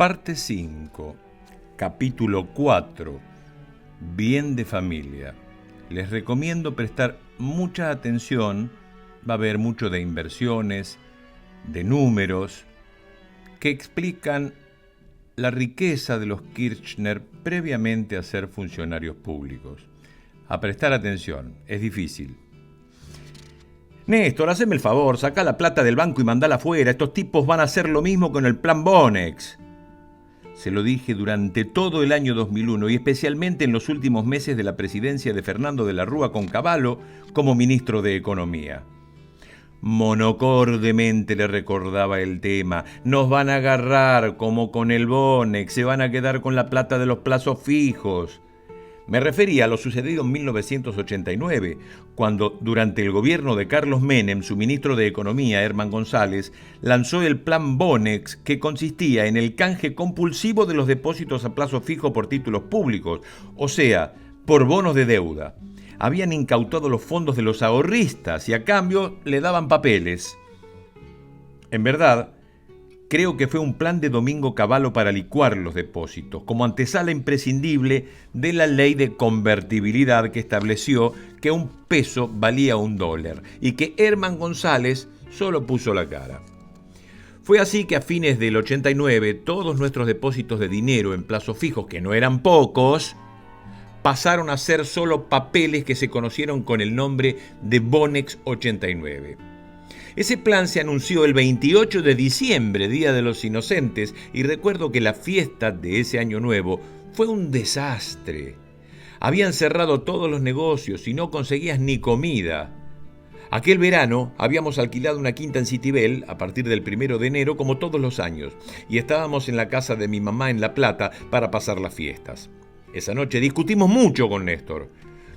Parte 5, capítulo 4, Bien de familia. Les recomiendo prestar mucha atención, va a haber mucho de inversiones, de números, que explican la riqueza de los Kirchner previamente a ser funcionarios públicos. A prestar atención, es difícil. Néstor, haceme el favor, sacá la plata del banco y mandala afuera. Estos tipos van a hacer lo mismo con el plan Bonex. Se lo dije durante todo el año 2001 y especialmente en los últimos meses de la presidencia de Fernando de la Rúa con Cavallo como ministro de Economía. Monocordemente le recordaba el tema. Nos van a agarrar como con el Bonex, se van a quedar con la plata de los plazos fijos. Me refería a lo sucedido en 1989, cuando durante el gobierno de Carlos Menem, su ministro de Economía, Herman González, lanzó el plan Bonex, que consistía en el canje compulsivo de los depósitos a plazo fijo por títulos públicos, o sea, por bonos de deuda. Habían incautado los fondos de los ahorristas y a cambio le daban papeles. En verdad, creo que fue un plan de Domingo Cavallo para licuar los depósitos, como antesala imprescindible de la ley de convertibilidad que estableció que un peso valía $1 y que Herman González solo puso la cara. Fue así que a fines del 89 todos nuestros depósitos de dinero en plazos fijos, que no eran pocos, pasaron a ser solo papeles que se conocieron con el nombre de Bonex 89. Ese plan se anunció el 28 de diciembre, Día de los Inocentes, y recuerdo que la fiesta de ese año nuevo fue un desastre. Habían cerrado todos los negocios y no conseguías ni comida. Aquel verano habíamos alquilado una quinta en Citibel a partir del 1 de enero, como todos los años, y estábamos en la casa de mi mamá en La Plata para pasar las fiestas. Esa noche discutimos mucho con Néstor.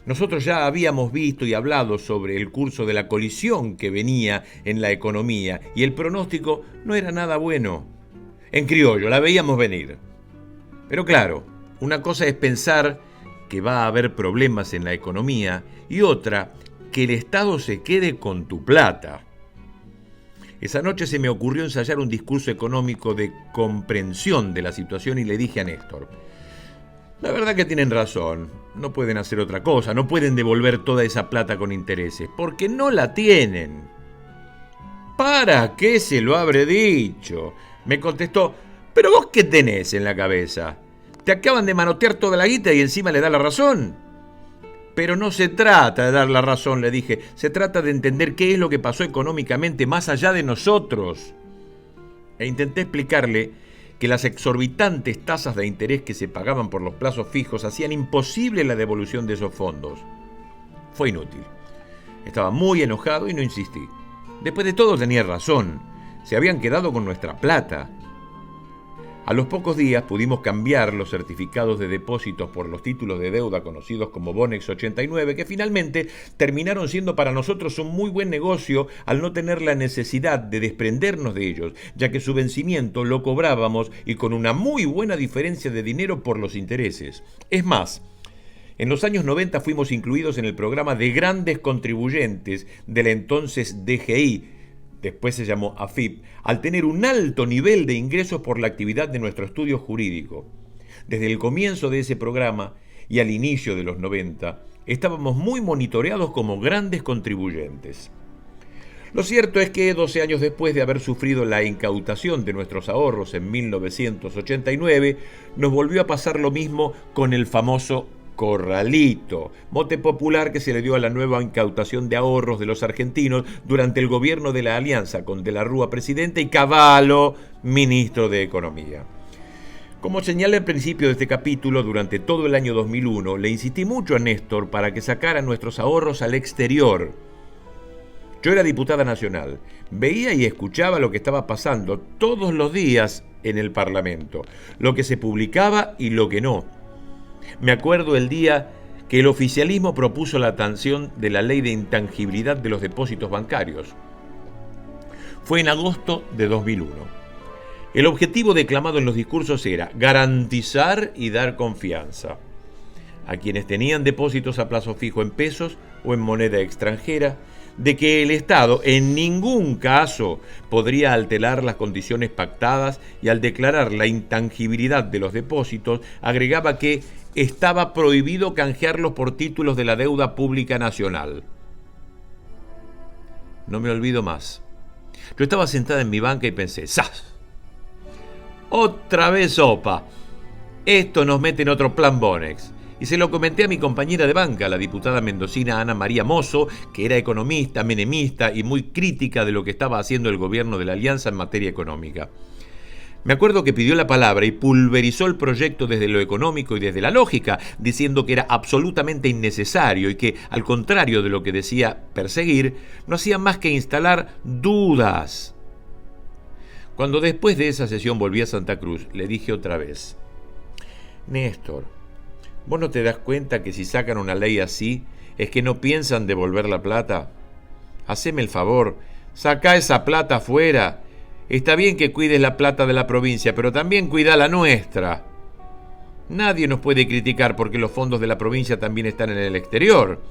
Nosotros ya habíamos visto y hablado sobre el curso de la colisión que venía en la economía y el pronóstico no era nada bueno. En criollo, la veíamos venir. Pero claro, una cosa es pensar que va a haber problemas en la economía y otra, que el Estado se quede con tu plata. Esa noche se me ocurrió ensayar un discurso económico de comprensión de la situación y le dije a Néstor: la verdad que tienen razón, no pueden hacer otra cosa, no pueden devolver toda esa plata con intereses, porque no la tienen. ¿Para qué se lo habré dicho? Me contestó: ¿pero vos qué tenés en la cabeza? Te acaban de manotear toda la guita y encima le da la razón. Pero no se trata de dar la razón, le dije, se trata de entender qué es lo que pasó económicamente más allá de nosotros. E intenté explicarle que las exorbitantes tasas de interés que se pagaban por los plazos fijos hacían imposible la devolución de esos fondos. Fue inútil. Estaba muy enojado y no insistí. Después de todo tenía razón. Se habían quedado con nuestra plata. A los pocos días pudimos cambiar los certificados de depósitos por los títulos de deuda conocidos como Bonex 89, que finalmente terminaron siendo para nosotros un muy buen negocio al no tener la necesidad de desprendernos de ellos, ya que su vencimiento lo cobrábamos y con una muy buena diferencia de dinero por los intereses. Es más, en los años 90 fuimos incluidos en el programa de grandes contribuyentes de la entonces DGI, después se llamó AFIP, al tener un alto nivel de ingresos por la actividad de nuestro estudio jurídico. Desde el comienzo de ese programa y al inicio de los 90, estábamos muy monitoreados como grandes contribuyentes. Lo cierto es que 12 años después de haber sufrido la incautación de nuestros ahorros en 1989, nos volvió a pasar lo mismo con el famoso Corralito, mote popular que se le dio a la nueva incautación de ahorros de los argentinos durante el gobierno de la Alianza con De la Rúa presidente y Cavallo ministro de Economía. Como señalé al principio de este capítulo, durante todo el año 2001 le insistí mucho a Néstor para que sacara nuestros ahorros al exterior. Yo era diputada nacional, veía y escuchaba lo que estaba pasando todos los días en el Parlamento, lo que se publicaba y lo que no. Me acuerdo el día que el oficialismo propuso la sanción de la ley de intangibilidad de los depósitos bancarios. Fue en agosto de 2001. El objetivo declamado en los discursos era garantizar y dar confianza a quienes tenían depósitos a plazo fijo en pesos o en moneda extranjera, de que el Estado en ningún caso podría alterar las condiciones pactadas y al declarar la intangibilidad de los depósitos agregaba que estaba prohibido canjearlos por títulos de la deuda pública nacional. No me olvido más. Yo estaba sentada en mi banca y pensé, ¡zas! Otra vez sopa. Esto nos mete en otro plan Bonex. Y se lo comenté a mi compañera de banca, la diputada mendocina Ana María Mozo, que era economista, menemista y muy crítica de lo que estaba haciendo el gobierno de la Alianza en materia económica. Me acuerdo que pidió la palabra y pulverizó el proyecto desde lo económico y desde la lógica, diciendo que era absolutamente innecesario y que, al contrario de lo que decía perseguir, no hacía más que instalar dudas. Cuando después de esa sesión volví a Santa Cruz, le dije otra vez, Néstor, ¿vos no te das cuenta que si sacan una ley así es que no piensan devolver la plata? Haceme el favor, sacá esa plata afuera. Está bien que cuides la plata de la provincia, pero también cuida la nuestra. Nadie nos puede criticar porque los fondos de la provincia también están en el exterior.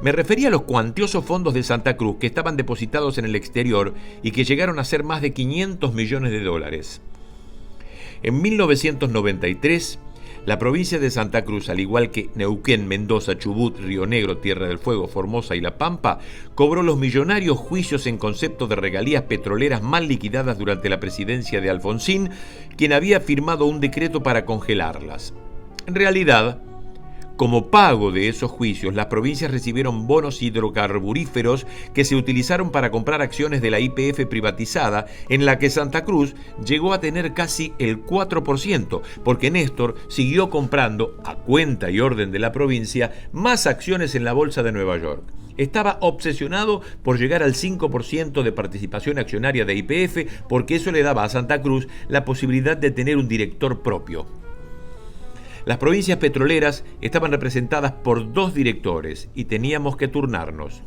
Me refería a los cuantiosos fondos de Santa Cruz que estaban depositados en el exterior y que llegaron a ser más de 500 millones de dólares. En 1993, la provincia de Santa Cruz, al igual que Neuquén, Mendoza, Chubut, Río Negro, Tierra del Fuego, Formosa y La Pampa, cobró los millonarios juicios en concepto de regalías petroleras mal liquidadas durante la presidencia de Alfonsín, quien había firmado un decreto para congelarlas. En realidad, como pago de esos juicios, las provincias recibieron bonos hidrocarburíferos que se utilizaron para comprar acciones de la YPF privatizada, en la que Santa Cruz llegó a tener casi el 4%, porque Néstor siguió comprando, a cuenta y orden de la provincia, más acciones en la Bolsa de Nueva York. Estaba obsesionado por llegar al 5% de participación accionaria de YPF, porque eso le daba a Santa Cruz la posibilidad de tener un director propio. Las provincias petroleras estaban representadas por 2 directores y teníamos que turnarnos.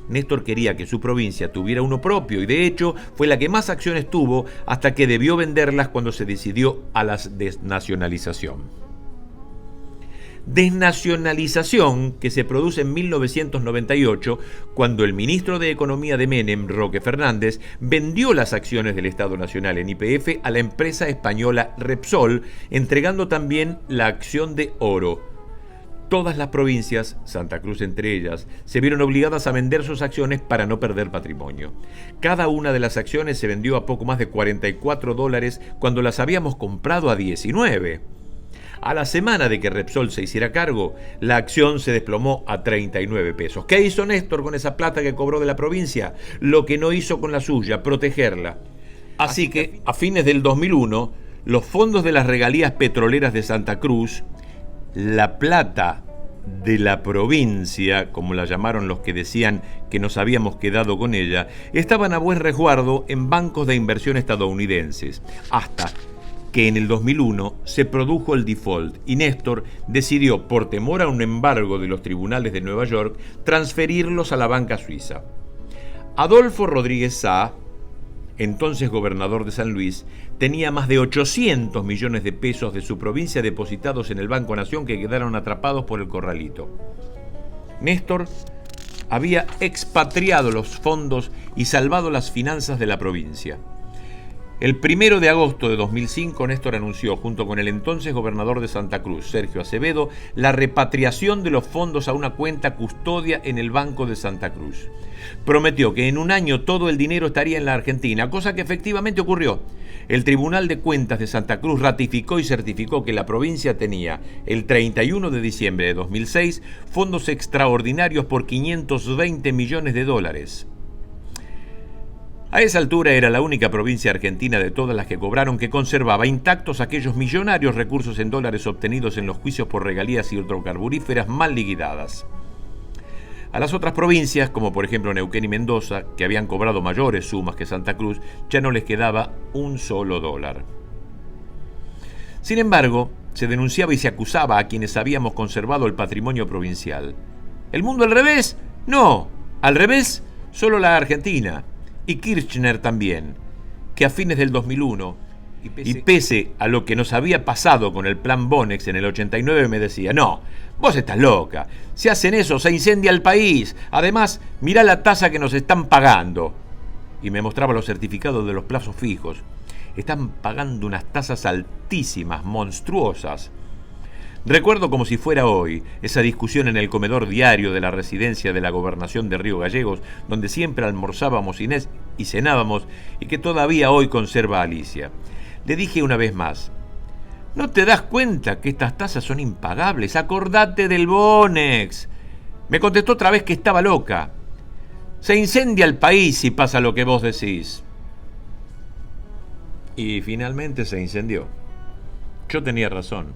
Néstor quería que su provincia tuviera uno propio y de hecho fue la que más acciones tuvo hasta que debió venderlas cuando se decidió a la desnacionalización. Desnacionalización que se produce en 1998 cuando el ministro de Economía de Menem, Roque Fernández, vendió las acciones del Estado Nacional en YPF a la empresa española Repsol, entregando también la acción de Oro. Todas las provincias, Santa Cruz entre ellas, se vieron obligadas a vender sus acciones para no perder patrimonio. Cada una de las acciones se vendió a poco más de $44 cuando las habíamos comprado a 19. A la semana de que Repsol se hiciera cargo, la acción se desplomó a 39 pesos. ¿Qué hizo Néstor con esa plata que cobró de la provincia? Lo que no hizo con la suya, protegerla. Así que, a fines del 2001, los fondos de las regalías petroleras de Santa Cruz, la plata de la provincia, como la llamaron los que decían que nos habíamos quedado con ella, estaban a buen resguardo en bancos de inversión estadounidenses, hasta que en el 2001 se produjo el default y Néstor decidió, por temor a un embargo de los tribunales de Nueva York, transferirlos a la banca suiza. Adolfo Rodríguez Sá, entonces gobernador de San Luis, tenía más de 800 millones de pesos de su provincia depositados en el Banco Nación que quedaron atrapados por el corralito. Néstor había expatriado los fondos y salvado las finanzas de la provincia. El 1 de agosto de 2005, Néstor anunció, junto con el entonces gobernador de Santa Cruz, Sergio Acevedo, la repatriación de los fondos a una cuenta custodia en el Banco de Santa Cruz. Prometió que en un año todo el dinero estaría en la Argentina, cosa que efectivamente ocurrió. El Tribunal de Cuentas de Santa Cruz ratificó y certificó que la provincia tenía, el 31 de diciembre de 2006, fondos extraordinarios por $520 millones. A esa altura era la única provincia argentina de todas las que cobraron que conservaba intactos aquellos millonarios recursos en dólares obtenidos en los juicios por regalías hidrocarburíferas mal liquidadas. A las otras provincias, como por ejemplo Neuquén y Mendoza, que habían cobrado mayores sumas que Santa Cruz, ya no les quedaba un solo dólar. Sin embargo, se denunciaba y se acusaba a quienes habíamos conservado el patrimonio provincial. ¿El mundo al revés? No, al revés, solo la Argentina. Y Kirchner también, que a fines del 2001, y pese a lo que nos había pasado con el plan Bonex en el 89, me decía, no, Vos estás loca. Si hacen eso, se incendia el país. Además, mirá la tasa que nos están pagando. Y me mostraba los certificados de los plazos fijos. Están pagando unas tasas altísimas, monstruosas. Recuerdo como si fuera hoy esa discusión en el comedor diario de la residencia de la gobernación de Río Gallegos, donde siempre almorzábamos Inés y cenábamos, y que todavía hoy conserva Alicia. Le dije una vez más: ¿no te das cuenta que estas tasas son impagables? Acordate del Bonex. Me contestó otra vez que estaba loca. Se incendia el país si pasa lo que vos decís. Y finalmente se incendió. Yo tenía razón.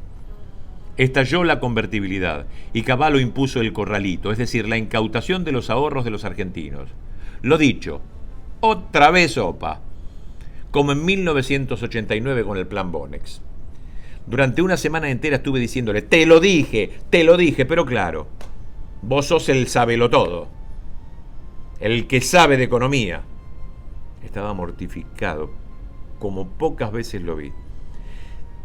Estalló la convertibilidad y Cavallo impuso el corralito, es decir, la incautación de los ahorros de los argentinos. Lo dicho, otra vez sopa, como en 1989 con el plan Bonex. Durante una semana entera estuve diciéndole: te lo dije, pero claro, vos sos el sabelotodo, el que sabe de economía. Estaba mortificado, como pocas veces lo vi.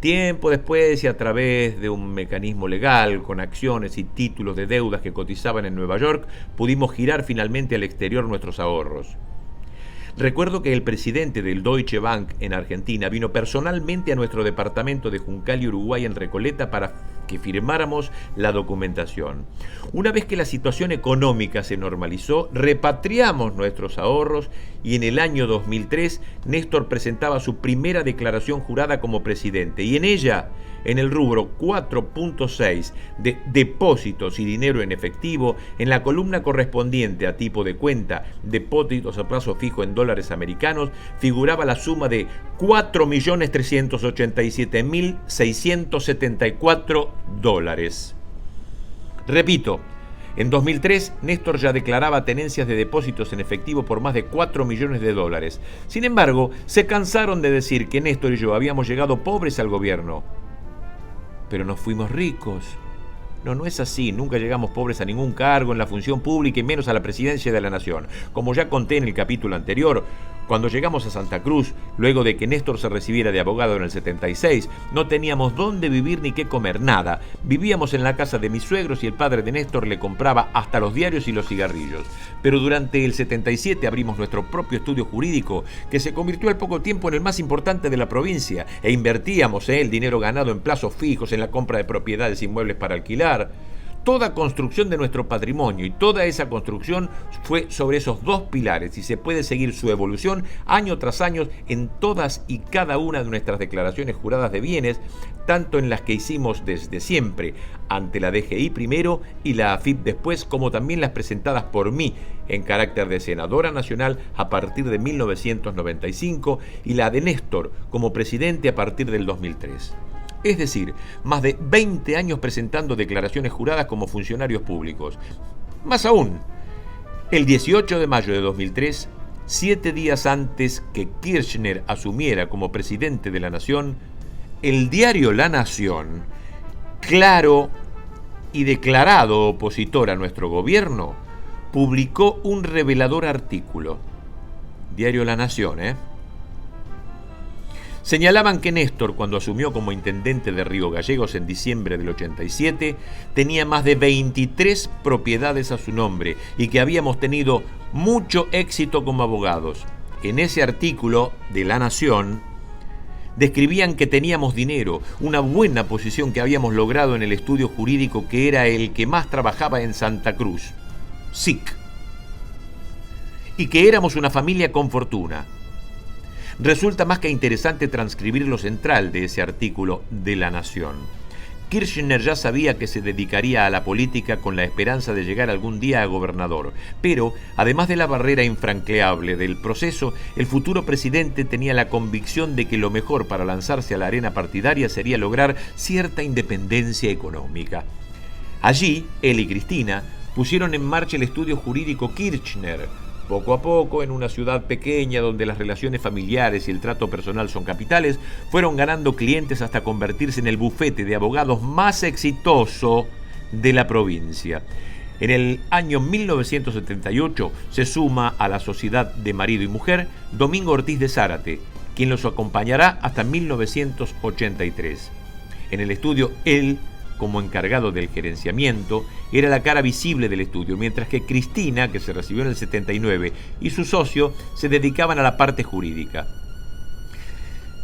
Tiempo después, y a través de un mecanismo legal, con acciones y títulos de deudas que cotizaban en Nueva York, pudimos girar finalmente al exterior nuestros ahorros. Recuerdo que el presidente del Deutsche Bank en Argentina vino personalmente a nuestro departamento de Juncal y Uruguay en Recoleta para que firmáramos la documentación. Una vez que la situación económica se normalizó, repatriamos nuestros ahorros y en el año 2003 Néstor presentaba su primera declaración jurada como presidente, y en ella, en el rubro 4.6 de depósitos y dinero en efectivo, en la columna correspondiente a tipo de cuenta, depósitos a plazo fijo en dólares americanos, figuraba la suma de 4.387.674 dólares. Repito, en 2003 Néstor ya declaraba tenencias de depósitos en efectivo por más de 4 millones de dólares. Sin embargo, se cansaron de decir que Néstor y yo habíamos llegado pobres al gobierno. Pero nos fuimos ricos. No es así. Nunca llegamos pobres a ningún cargo en la función pública y menos a la presidencia de la nación. Como ya conté en el capítulo anterior, cuando llegamos a Santa Cruz, luego de que Néstor se recibiera de abogado en el 76, no teníamos dónde vivir ni qué comer, nada. Vivíamos en la casa de mis suegros y el padre de Néstor le compraba hasta los diarios y los cigarrillos. Pero durante el 77 abrimos nuestro propio estudio jurídico, que se convirtió al poco tiempo en el más importante de la provincia, e invertíamos el dinero ganado en plazos fijos, en la compra de propiedades inmuebles para alquilar. Toda construcción de nuestro patrimonio y toda esa construcción fue sobre esos dos pilares, y se puede seguir su evolución año tras año en todas y cada una de nuestras declaraciones juradas de bienes, tanto en las que hicimos desde siempre ante la DGI primero y la AFIP después, como también las presentadas por mí en carácter de senadora nacional a partir de 1995 y la de Néstor como presidente a partir del 2003. Es decir, más de 20 años presentando declaraciones juradas como funcionarios públicos. Más aún, el 18 de mayo de 2003, 7 días antes que Kirchner asumiera como presidente de la Nación, el diario La Nación, claro y declarado opositor a nuestro gobierno, publicó un revelador artículo. Diario La Nación, Señalaban que Néstor, cuando asumió como intendente de Río Gallegos en diciembre del 87, tenía más de 23 propiedades a su nombre y que habíamos tenido mucho éxito como abogados. En ese artículo de La Nación describían que teníamos dinero, una buena posición que habíamos logrado en el estudio jurídico que era el que más trabajaba en Santa Cruz, SIC, y que éramos una familia con fortuna. Resulta más que interesante transcribir lo central de ese artículo de La Nación. Kirchner ya sabía que se dedicaría a la política con la esperanza de llegar algún día a gobernador, pero, además de la barrera infranqueable del proceso, el futuro presidente tenía la convicción de que lo mejor para lanzarse a la arena partidaria sería lograr cierta independencia económica. Allí, él y Cristina pusieron en marcha el estudio jurídico Kirchner. Poco a poco, en una ciudad pequeña donde las relaciones familiares y el trato personal son capitales, fueron ganando clientes hasta convertirse en el bufete de abogados más exitoso de la provincia. En el año 1978 se suma a la sociedad de marido y mujer Domingo Ortiz de Zárate, quien los acompañará hasta 1983. En el estudio él como encargado del gerenciamiento, era la cara visible del estudio, mientras que Cristina, que se recibió en el 79, y su socio se dedicaban a la parte jurídica.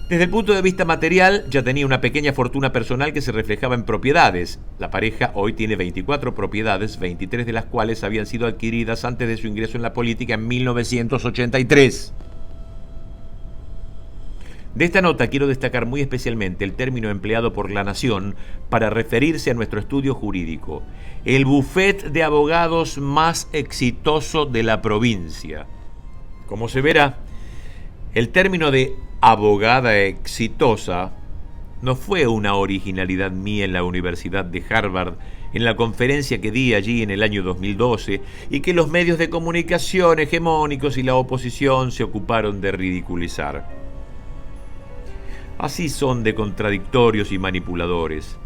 Desde el punto de vista material, ya tenía una pequeña fortuna personal que se reflejaba en propiedades. La pareja hoy tiene 24 propiedades, 23 de las cuales habían sido adquiridas antes de su ingreso en la política en 1983. De esta nota quiero destacar muy especialmente el término empleado por La Nación para referirse a nuestro estudio jurídico: el bufete de abogados más exitoso de la provincia. Como se verá, el término de abogada exitosa no fue una originalidad mía en la Universidad de Harvard, en la conferencia que di allí en el año 2012 y que los medios de comunicación hegemónicos y la oposición se ocuparon de ridiculizar. Así son de contradictorios y manipuladores.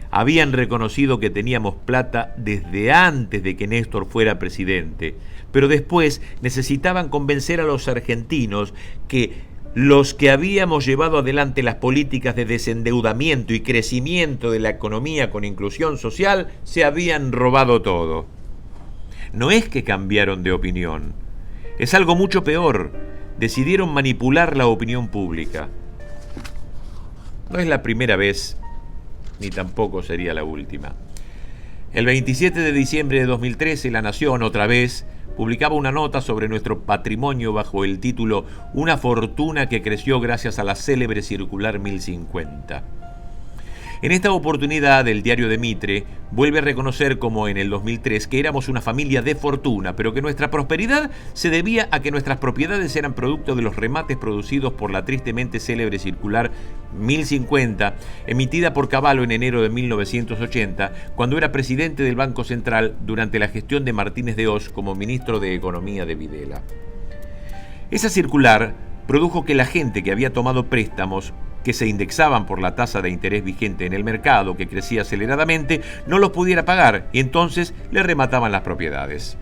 Habían reconocido que teníamos plata desde antes de que Néstor fuera presidente, pero después necesitaban convencer a los argentinos que los que habíamos llevado adelante las políticas de desendeudamiento y crecimiento de la economía con inclusión social se habían robado todo. No es que cambiaron de opinión, es algo mucho peor. Decidieron manipular la opinión pública. No es la primera vez, ni tampoco sería la última. El 27 de diciembre de 2013, La Nación, otra vez, publicaba una nota sobre nuestro patrimonio bajo el título «Una fortuna que creció gracias a la célebre circular 1050». En esta oportunidad, el diario de Mitre vuelve a reconocer, como en el 2003, que éramos una familia de fortuna, pero que nuestra prosperidad se debía a que nuestras propiedades eran producto de los remates producidos por la tristemente célebre circular 1050, emitida por Cavallo en enero de 1980, cuando era presidente del Banco Central durante la gestión de Martínez de Oz como ministro de Economía de Videla. Esa circular produjo que la gente que había tomado préstamos que se indexaban por la tasa de interés vigente en el mercado, que crecía aceleradamente, no los pudiera pagar y entonces le remataban las propiedades.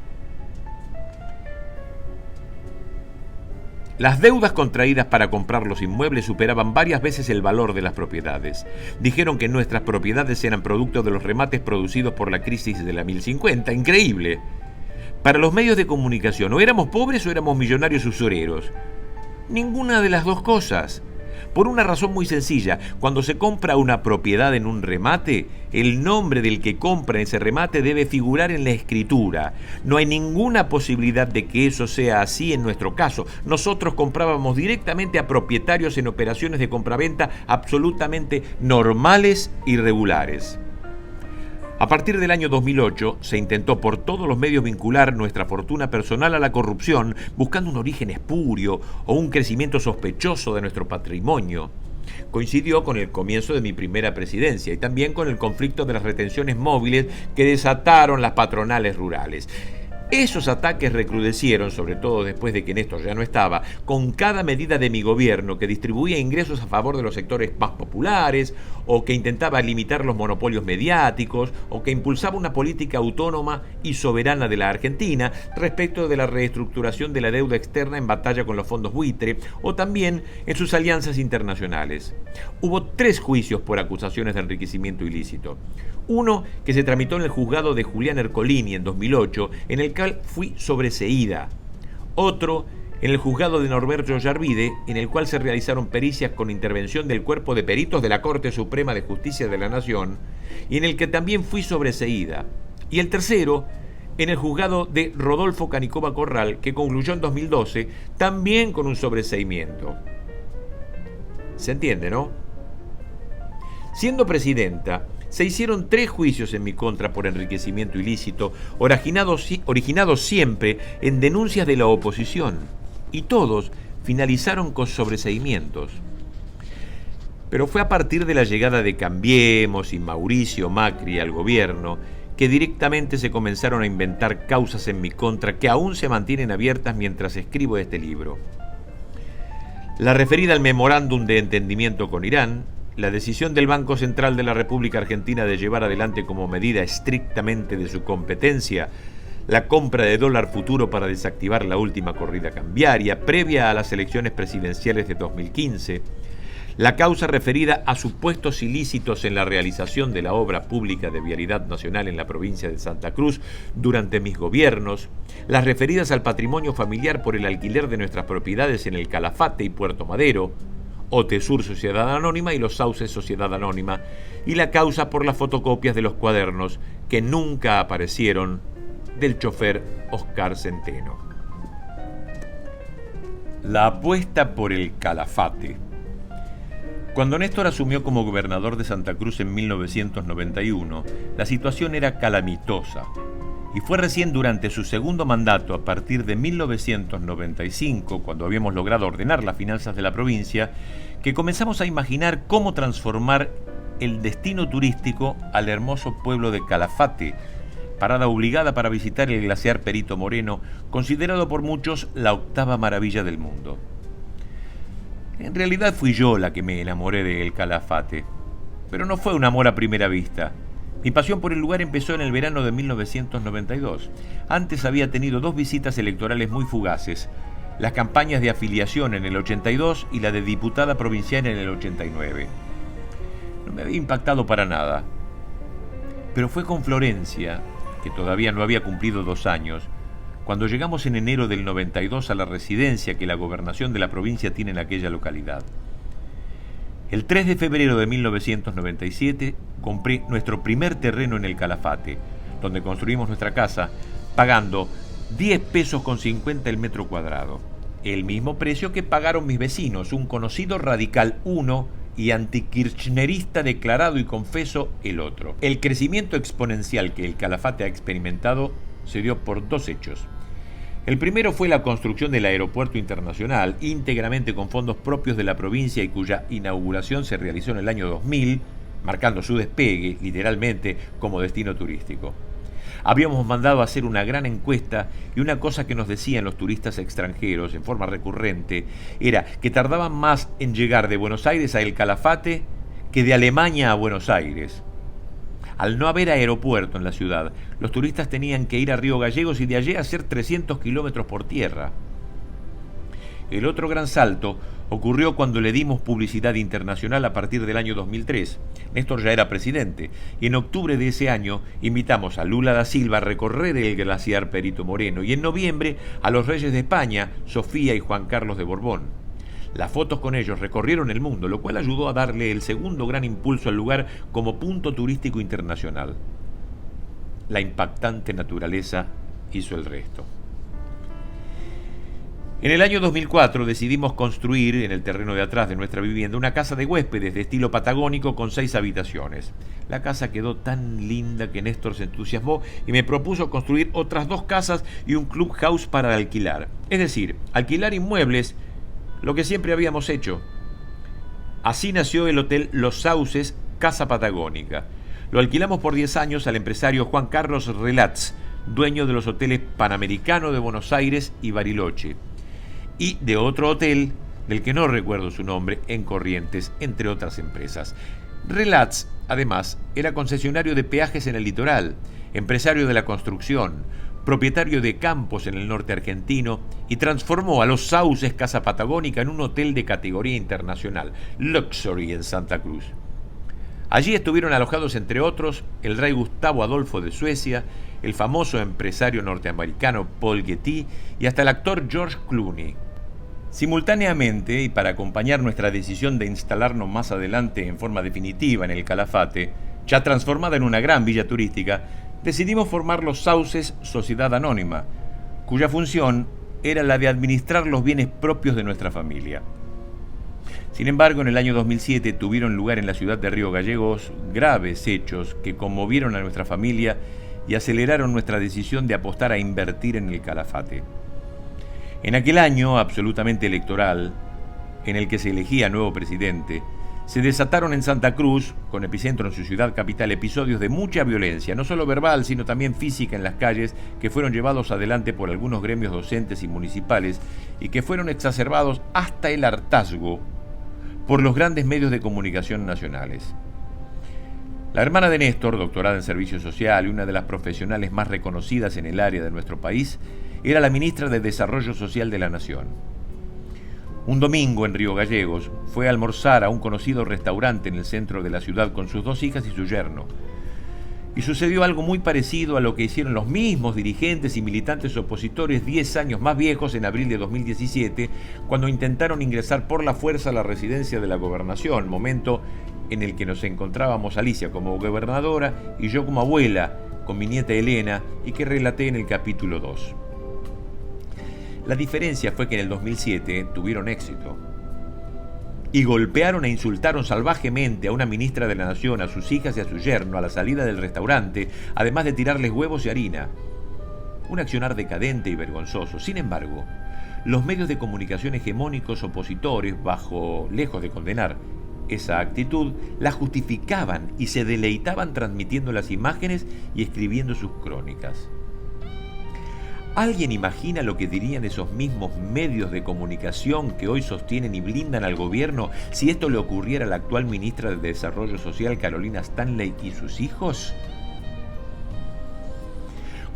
Las deudas contraídas para comprar los inmuebles superaban varias veces el valor de las propiedades. Dijeron que nuestras propiedades eran producto de los remates producidos por la crisis de la 1050. ¡Increíble! Para los medios de comunicación, o éramos pobres o éramos millonarios usureros. Ninguna de las dos cosas. Por una razón muy sencilla: cuando se compra una propiedad en un remate, el nombre del que compra ese remate debe figurar en la escritura. No hay ninguna posibilidad de que eso sea así en nuestro caso. Nosotros comprábamos directamente a propietarios en operaciones de compraventa absolutamente normales y regulares. A partir del año 2008 se intentó por todos los medios vincular nuestra fortuna personal a la corrupción, buscando un origen espurio o un crecimiento sospechoso de nuestro patrimonio. Coincidió con el comienzo de mi primera presidencia y también con el conflicto de las retenciones móviles que desataron las patronales rurales. Esos ataques recrudecieron, sobre todo después de que Néstor ya no estaba, con cada medida de mi gobierno que distribuía ingresos a favor de los sectores más populares, o que intentaba limitar los monopolios mediáticos, o que impulsaba una política autónoma y soberana de la Argentina respecto de la reestructuración de la deuda externa en batalla con los fondos buitre, o también en sus alianzas internacionales. Hubo 3 juicios por acusaciones de enriquecimiento ilícito. Uno que se tramitó en el juzgado de Julián Ercolini en 2008, en el cual fui sobreseída. Otro en el juzgado de Norberto Yarvide, en el cual se realizaron pericias con intervención del cuerpo de peritos de la Corte Suprema de Justicia de la Nación, y en el que también fui sobreseída. Y el tercero en el juzgado de Rodolfo Canicoba Corral, que concluyó en 2012, también con un sobreseimiento. ¿Se entiende, no? Siendo presidenta, se hicieron 3 juicios en mi contra por enriquecimiento ilícito, originados siempre en denuncias de la oposición, y todos finalizaron con sobreseimientos. Pero fue a partir de la llegada de Cambiemos y Mauricio Macri al gobierno que directamente se comenzaron a inventar causas en mi contra que aún se mantienen abiertas mientras escribo este libro. La referida al memorándum de entendimiento con Irán, la decisión del Banco Central de la República Argentina de llevar adelante como medida estrictamente de su competencia la compra de dólar futuro para desactivar la última corrida cambiaria previa a las elecciones presidenciales de 2015, La causa referida a supuestos ilícitos en la realización de la obra pública de vialidad nacional en la provincia de Santa Cruz durante mis gobiernos, las referidas al patrimonio familiar por el alquiler de nuestras propiedades en el Calafate y Puerto Madero, Otesur Sociedad Anónima y Los Sauces Sociedad Anónima, y la causa por las fotocopias de los cuadernos que nunca aparecieron del chofer Oscar Centeno. La apuesta por el Calafate. Cuando Néstor asumió como gobernador de Santa Cruz en 1991, la situación era calamitosa, y fue recién durante su segundo mandato, a partir de 1995, cuando habíamos logrado ordenar las finanzas de la provincia, que comenzamos a imaginar cómo transformar el destino turístico al hermoso pueblo de Calafate, parada obligada para visitar el glaciar Perito Moreno, considerado por muchos la octava maravilla del mundo. En realidad fui yo la que me enamoré del Calafate, pero no fue un amor a primera vista. Mi pasión por el lugar empezó en el verano de 1992. Antes había tenido 2 visitas electorales muy fugaces, las campañas de afiliación en el 82 y la de diputada provincial en el 89. No me había impactado para nada, pero fue con Florencia, que todavía no había cumplido 2 años, cuando llegamos en enero del 92 a la residencia que la gobernación de la provincia tiene en aquella localidad. El 3 de febrero de 1997 compré nuestro primer terreno en el Calafate, donde construimos nuestra casa, pagando 10 pesos con 50 el metro cuadrado, el mismo precio que pagaron mis vecinos, un conocido radical uno y antikirchnerista declarado y confeso el otro. El crecimiento exponencial que el Calafate ha experimentado se dio por 2 hechos. El primero fue la construcción del aeropuerto internacional, íntegramente con fondos propios de la provincia y cuya inauguración se realizó en el año 2000, marcando su despegue, literalmente, como destino turístico. Habíamos mandado a hacer una gran encuesta y una cosa que nos decían los turistas extranjeros en forma recurrente era que tardaban más en llegar de Buenos Aires a El Calafate que de Alemania a Buenos Aires. Al no haber aeropuerto en la ciudad, los turistas tenían que ir a Río Gallegos y de allí hacer 300 kilómetros por tierra. El otro gran salto ocurrió cuando le dimos publicidad internacional a partir del año 2003. Néstor ya era presidente y en octubre de ese año invitamos a Lula da Silva a recorrer el glaciar Perito Moreno y en noviembre a los reyes de España, Sofía y Juan Carlos de Borbón. Las fotos con ellos recorrieron el mundo, lo cual ayudó a darle el segundo gran impulso al lugar como punto turístico internacional. La impactante naturaleza hizo el resto. En el año 2004 decidimos construir en el terreno de atrás de nuestra vivienda una casa de huéspedes de estilo patagónico con 6 habitaciones. La casa quedó tan linda que Néstor se entusiasmó y me propuso construir otras 2 casas y un clubhouse para alquilar. Es decir, alquilar inmuebles, lo que siempre habíamos hecho. Así nació el hotel Los Sauces Casa Patagónica. Lo alquilamos por 10 años al empresario Juan Carlos Relatz, dueño de los hoteles Panamericano de Buenos Aires y Bariloche, y de otro hotel, del que no recuerdo su nombre, en Corrientes, entre otras empresas. Relatz, además, era concesionario de peajes en el litoral, empresario de la construcción, propietario de campos en el norte argentino y transformó a Los Sauces Casa Patagónica en un hotel de categoría internacional, Luxury, en Santa Cruz. Allí estuvieron alojados, entre otros, el rey Gustavo Adolfo de Suecia, el famoso empresario norteamericano Paul Getty y hasta el actor George Clooney. Simultáneamente, y para acompañar nuestra decisión de instalarnos más adelante en forma definitiva en el Calafate, ya transformada en una gran villa turística, decidimos formar Los Sauces Sociedad Anónima, cuya función era la de administrar los bienes propios de nuestra familia. Sin embargo, en el año 2007 tuvieron lugar en la ciudad de Río Gallegos graves hechos que conmovieron a nuestra familia y aceleraron nuestra decisión de apostar a invertir en el Calafate. En aquel año absolutamente electoral, en el que se elegía nuevo presidente, se desataron en Santa Cruz, con epicentro en su ciudad capital, episodios de mucha violencia, no solo verbal, sino también física en las calles, que fueron llevados adelante por algunos gremios docentes y municipales y que fueron exacerbados hasta el hartazgo por los grandes medios de comunicación nacionales. La hermana de Néstor, doctorada en Servicio Social y una de las profesionales más reconocidas en el área de nuestro país, era la ministra de Desarrollo Social de la Nación. Un domingo en Río Gallegos fue a almorzar a un conocido restaurante en el centro de la ciudad con sus 2 hijas y su yerno. Y sucedió algo muy parecido a lo que hicieron los mismos dirigentes y militantes opositores 10 años más viejos en abril de 2017, cuando intentaron ingresar por la fuerza a la residencia de la gobernación, momento en el que nos encontrábamos Alicia como gobernadora y yo como abuela, con mi nieta Elena, y que relaté en el capítulo 2. La diferencia fue que en el 2007 tuvieron éxito y golpearon e insultaron salvajemente a una ministra de la Nación, a sus hijas y a su yerno a la salida del restaurante, además de tirarles huevos y harina. Un accionar decadente y vergonzoso. Sin embargo, los medios de comunicación hegemónicos opositores, lejos de condenar esa actitud, la justificaban y se deleitaban transmitiendo las imágenes y escribiendo sus crónicas. ¿Alguien imagina lo que dirían esos mismos medios de comunicación que hoy sostienen y blindan al gobierno si esto le ocurriera a la actual ministra de Desarrollo Social, Carolina Stanley, y sus hijos?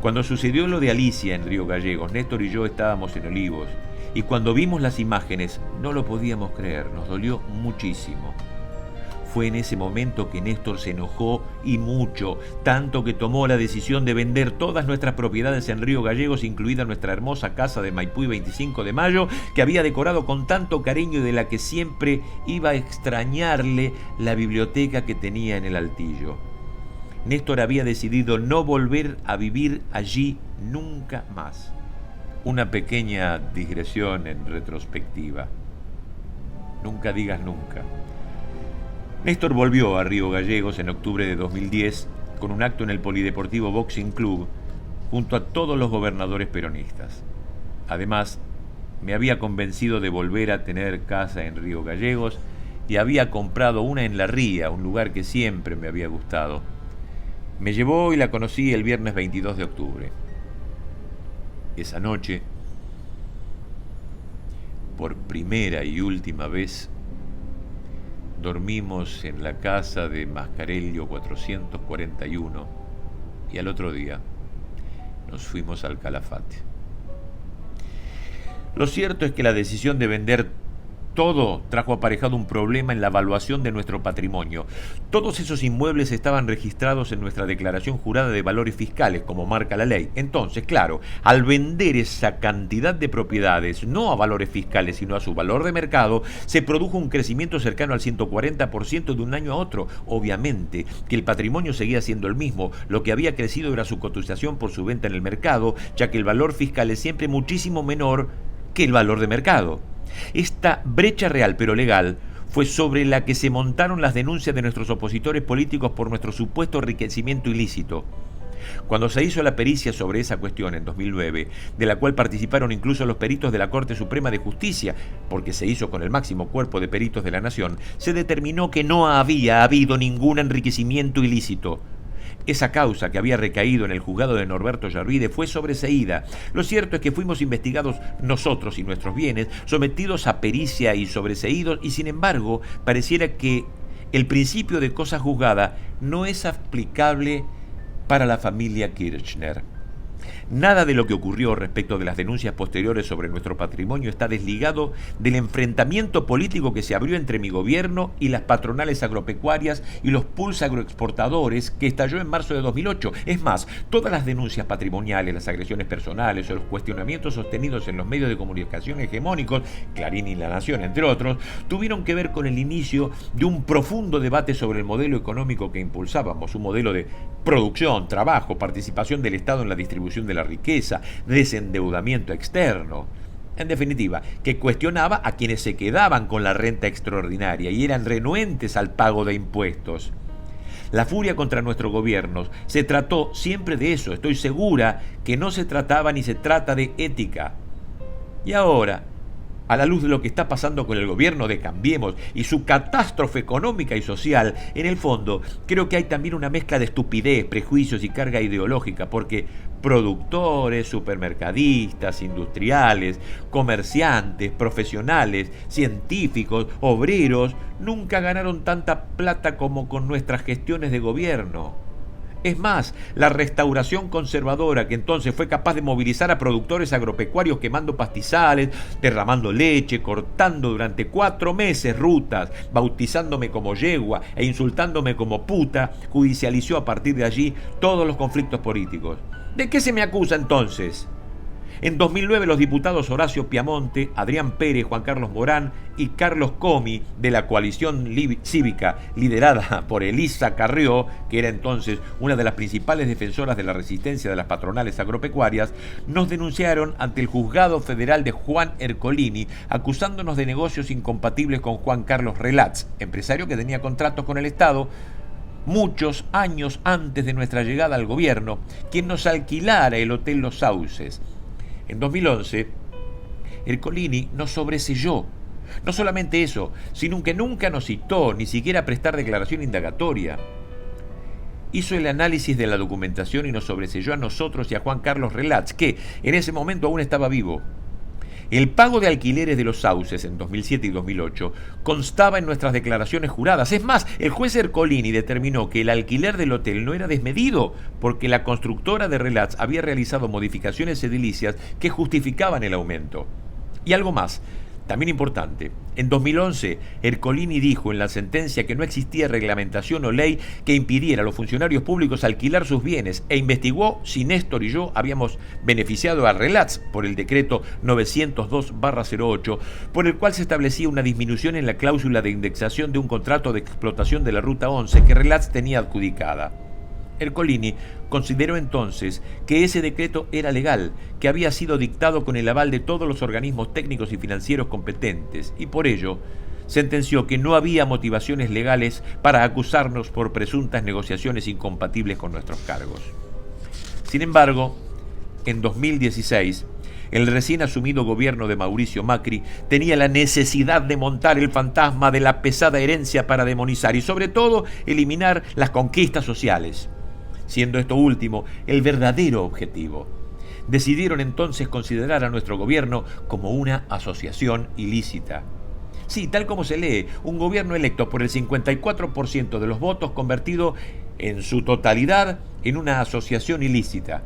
Cuando sucedió lo de Alicia en Río Gallegos, Néstor y yo estábamos en Olivos, y cuando vimos las imágenes no lo podíamos creer, nos dolió muchísimo. Fue en ese momento que Néstor se enojó y mucho, tanto que tomó la decisión de vender todas nuestras propiedades en Río Gallegos, incluida nuestra hermosa casa de Maipú y 25 de Mayo, que había decorado con tanto cariño y de la que siempre iba a extrañarle la biblioteca que tenía en el Altillo. Néstor había decidido no volver a vivir allí nunca más. Una pequeña digresión en retrospectiva. Nunca digas nunca. Néstor volvió a Río Gallegos en octubre de 2010 con un acto en el Polideportivo Boxing Club junto a todos los gobernadores peronistas. Además, me había convencido de volver a tener casa en Río Gallegos y había comprado una en La Ría, un lugar que siempre me había gustado. Me llevó y la conocí el viernes 22 de octubre. Esa noche, por primera y última vez, dormimos en la casa de Mascarello 441 y al otro día nos fuimos al Calafate. Lo cierto es que la decisión de vender todo trajo aparejado un problema en la evaluación de nuestro patrimonio. Todos esos inmuebles estaban registrados en nuestra declaración jurada de valores fiscales, como marca la ley. Entonces, claro, al vender esa cantidad de propiedades, no a valores fiscales, sino a su valor de mercado, se produjo un crecimiento cercano al 140% de un año a otro. Obviamente que el patrimonio seguía siendo el mismo. Lo que había crecido era su cotización por su venta en el mercado, ya que el valor fiscal es siempre muchísimo menor que el valor de mercado. Esta brecha real pero legal fue sobre la que se montaron las denuncias de nuestros opositores políticos por nuestro supuesto enriquecimiento ilícito. Cuando se hizo la pericia sobre esa cuestión en 2009, de la cual participaron incluso los peritos de la Corte Suprema de Justicia, porque se hizo con el máximo cuerpo de peritos de la Nación, se determinó que no había habido ningún enriquecimiento ilícito. Esa causa que había recaído en el juzgado de Norberto Yarvide fue sobreseída. Lo cierto es que fuimos investigados nosotros y nuestros bienes, sometidos a pericia y sobreseídos, y sin embargo pareciera que el principio de cosa juzgada no es aplicable para la familia Kirchner. Nada de lo que ocurrió respecto de las denuncias posteriores sobre nuestro patrimonio está desligado del enfrentamiento político que se abrió entre mi gobierno y las patronales agropecuarias y los pools agroexportadores que estalló en marzo de 2008. Es más, todas las denuncias patrimoniales, las agresiones personales o los cuestionamientos sostenidos en los medios de comunicación hegemónicos, Clarín y La Nación, entre otros, tuvieron que ver con el inicio de un profundo debate sobre el modelo económico que impulsábamos, un modelo de producción, trabajo, participación del Estado en la distribución de la riqueza, desendeudamiento externo. En definitiva, que cuestionaba a quienes se quedaban con la renta extraordinaria y eran renuentes al pago de impuestos. La furia contra nuestros gobiernos se trató siempre de eso. Estoy segura que no se trataba ni se trata de ética. Y ahora, a la luz de lo que está pasando con el gobierno de Cambiemos y su catástrofe económica y social, en el fondo creo que hay también una mezcla de estupidez, prejuicios y carga ideológica, porque productores, supermercadistas, industriales, comerciantes, profesionales, científicos, obreros, nunca ganaron tanta plata como con nuestras gestiones de gobierno. Es más, la restauración conservadora, que entonces fue capaz de movilizar a productores agropecuarios quemando pastizales, derramando leche, cortando durante 4 meses rutas, bautizándome como yegua e insultándome como puta, judicializó a partir de allí todos los conflictos políticos. ¿De qué se me acusa entonces? En 2009 los diputados Horacio Piamonte, Adrián Pérez, Juan Carlos Morán y Carlos Comi de la coalición cívica liderada por Elisa Carrió, que era entonces una de las principales defensoras de la resistencia de las patronales agropecuarias, nos denunciaron ante el Juzgado Federal de Juan Ercolini, acusándonos de negocios incompatibles con Juan Carlos Relatz, empresario que tenía contratos con el Estado muchos años antes de nuestra llegada al gobierno, quien nos alquilara el Hotel Los Sauces. En 2011, Ercolini nos sobreselló. No solamente eso, sino que nunca nos citó, ni siquiera a prestar declaración indagatoria. Hizo el análisis de la documentación y nos sobreselló a nosotros y a Juan Carlos Relatz, que en ese momento aún estaba vivo. El pago de alquileres de Los Sauces en 2007 y 2008 constaba en nuestras declaraciones juradas. Es más, el juez Ercolini determinó que el alquiler del hotel no era desmedido porque la constructora de Relatz había realizado modificaciones edilicias que justificaban el aumento. Y algo más, también importante. En 2011, Ercolini dijo en la sentencia que no existía reglamentación o ley que impidiera a los funcionarios públicos alquilar sus bienes e investigó si Néstor y yo habíamos beneficiado a Relatz por el decreto 902/08, por el cual se establecía una disminución en la cláusula de indexación de un contrato de explotación de la Ruta 11 que Relatz tenía adjudicada. Ercolini consideró entonces que ese decreto era legal, que había sido dictado con el aval de todos los organismos técnicos y financieros competentes, y por ello sentenció que no había motivaciones legales para acusarnos por presuntas negociaciones incompatibles con nuestros cargos. Sin embargo, en 2016, el recién asumido gobierno de Mauricio Macri tenía la necesidad de montar el fantasma de la pesada herencia para demonizar y sobre todo eliminar las conquistas sociales, siendo esto último el verdadero objetivo. Decidieron entonces considerar a nuestro gobierno como una asociación ilícita. Sí, tal como se lee, un gobierno electo por el 54% de los votos convertido en su totalidad en una asociación ilícita.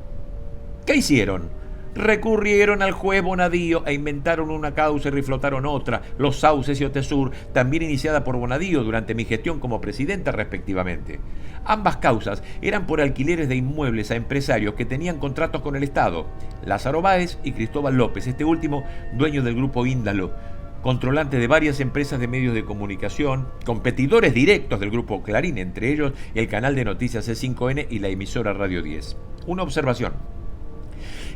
¿Qué hicieron? Recurrieron al juez Bonadío e inventaron una causa y reflotaron otra, Los Sauces y Otesur, también iniciada por Bonadío durante mi gestión como presidenta respectivamente. Ambas causas eran por alquileres de inmuebles a empresarios que tenían contratos con el Estado, Lázaro Báez y Cristóbal López, este último dueño del grupo Índalo, controlante de varias empresas de medios de comunicación, competidores directos del grupo Clarín, entre ellos el canal de noticias C5N y la emisora Radio 10. Una observación.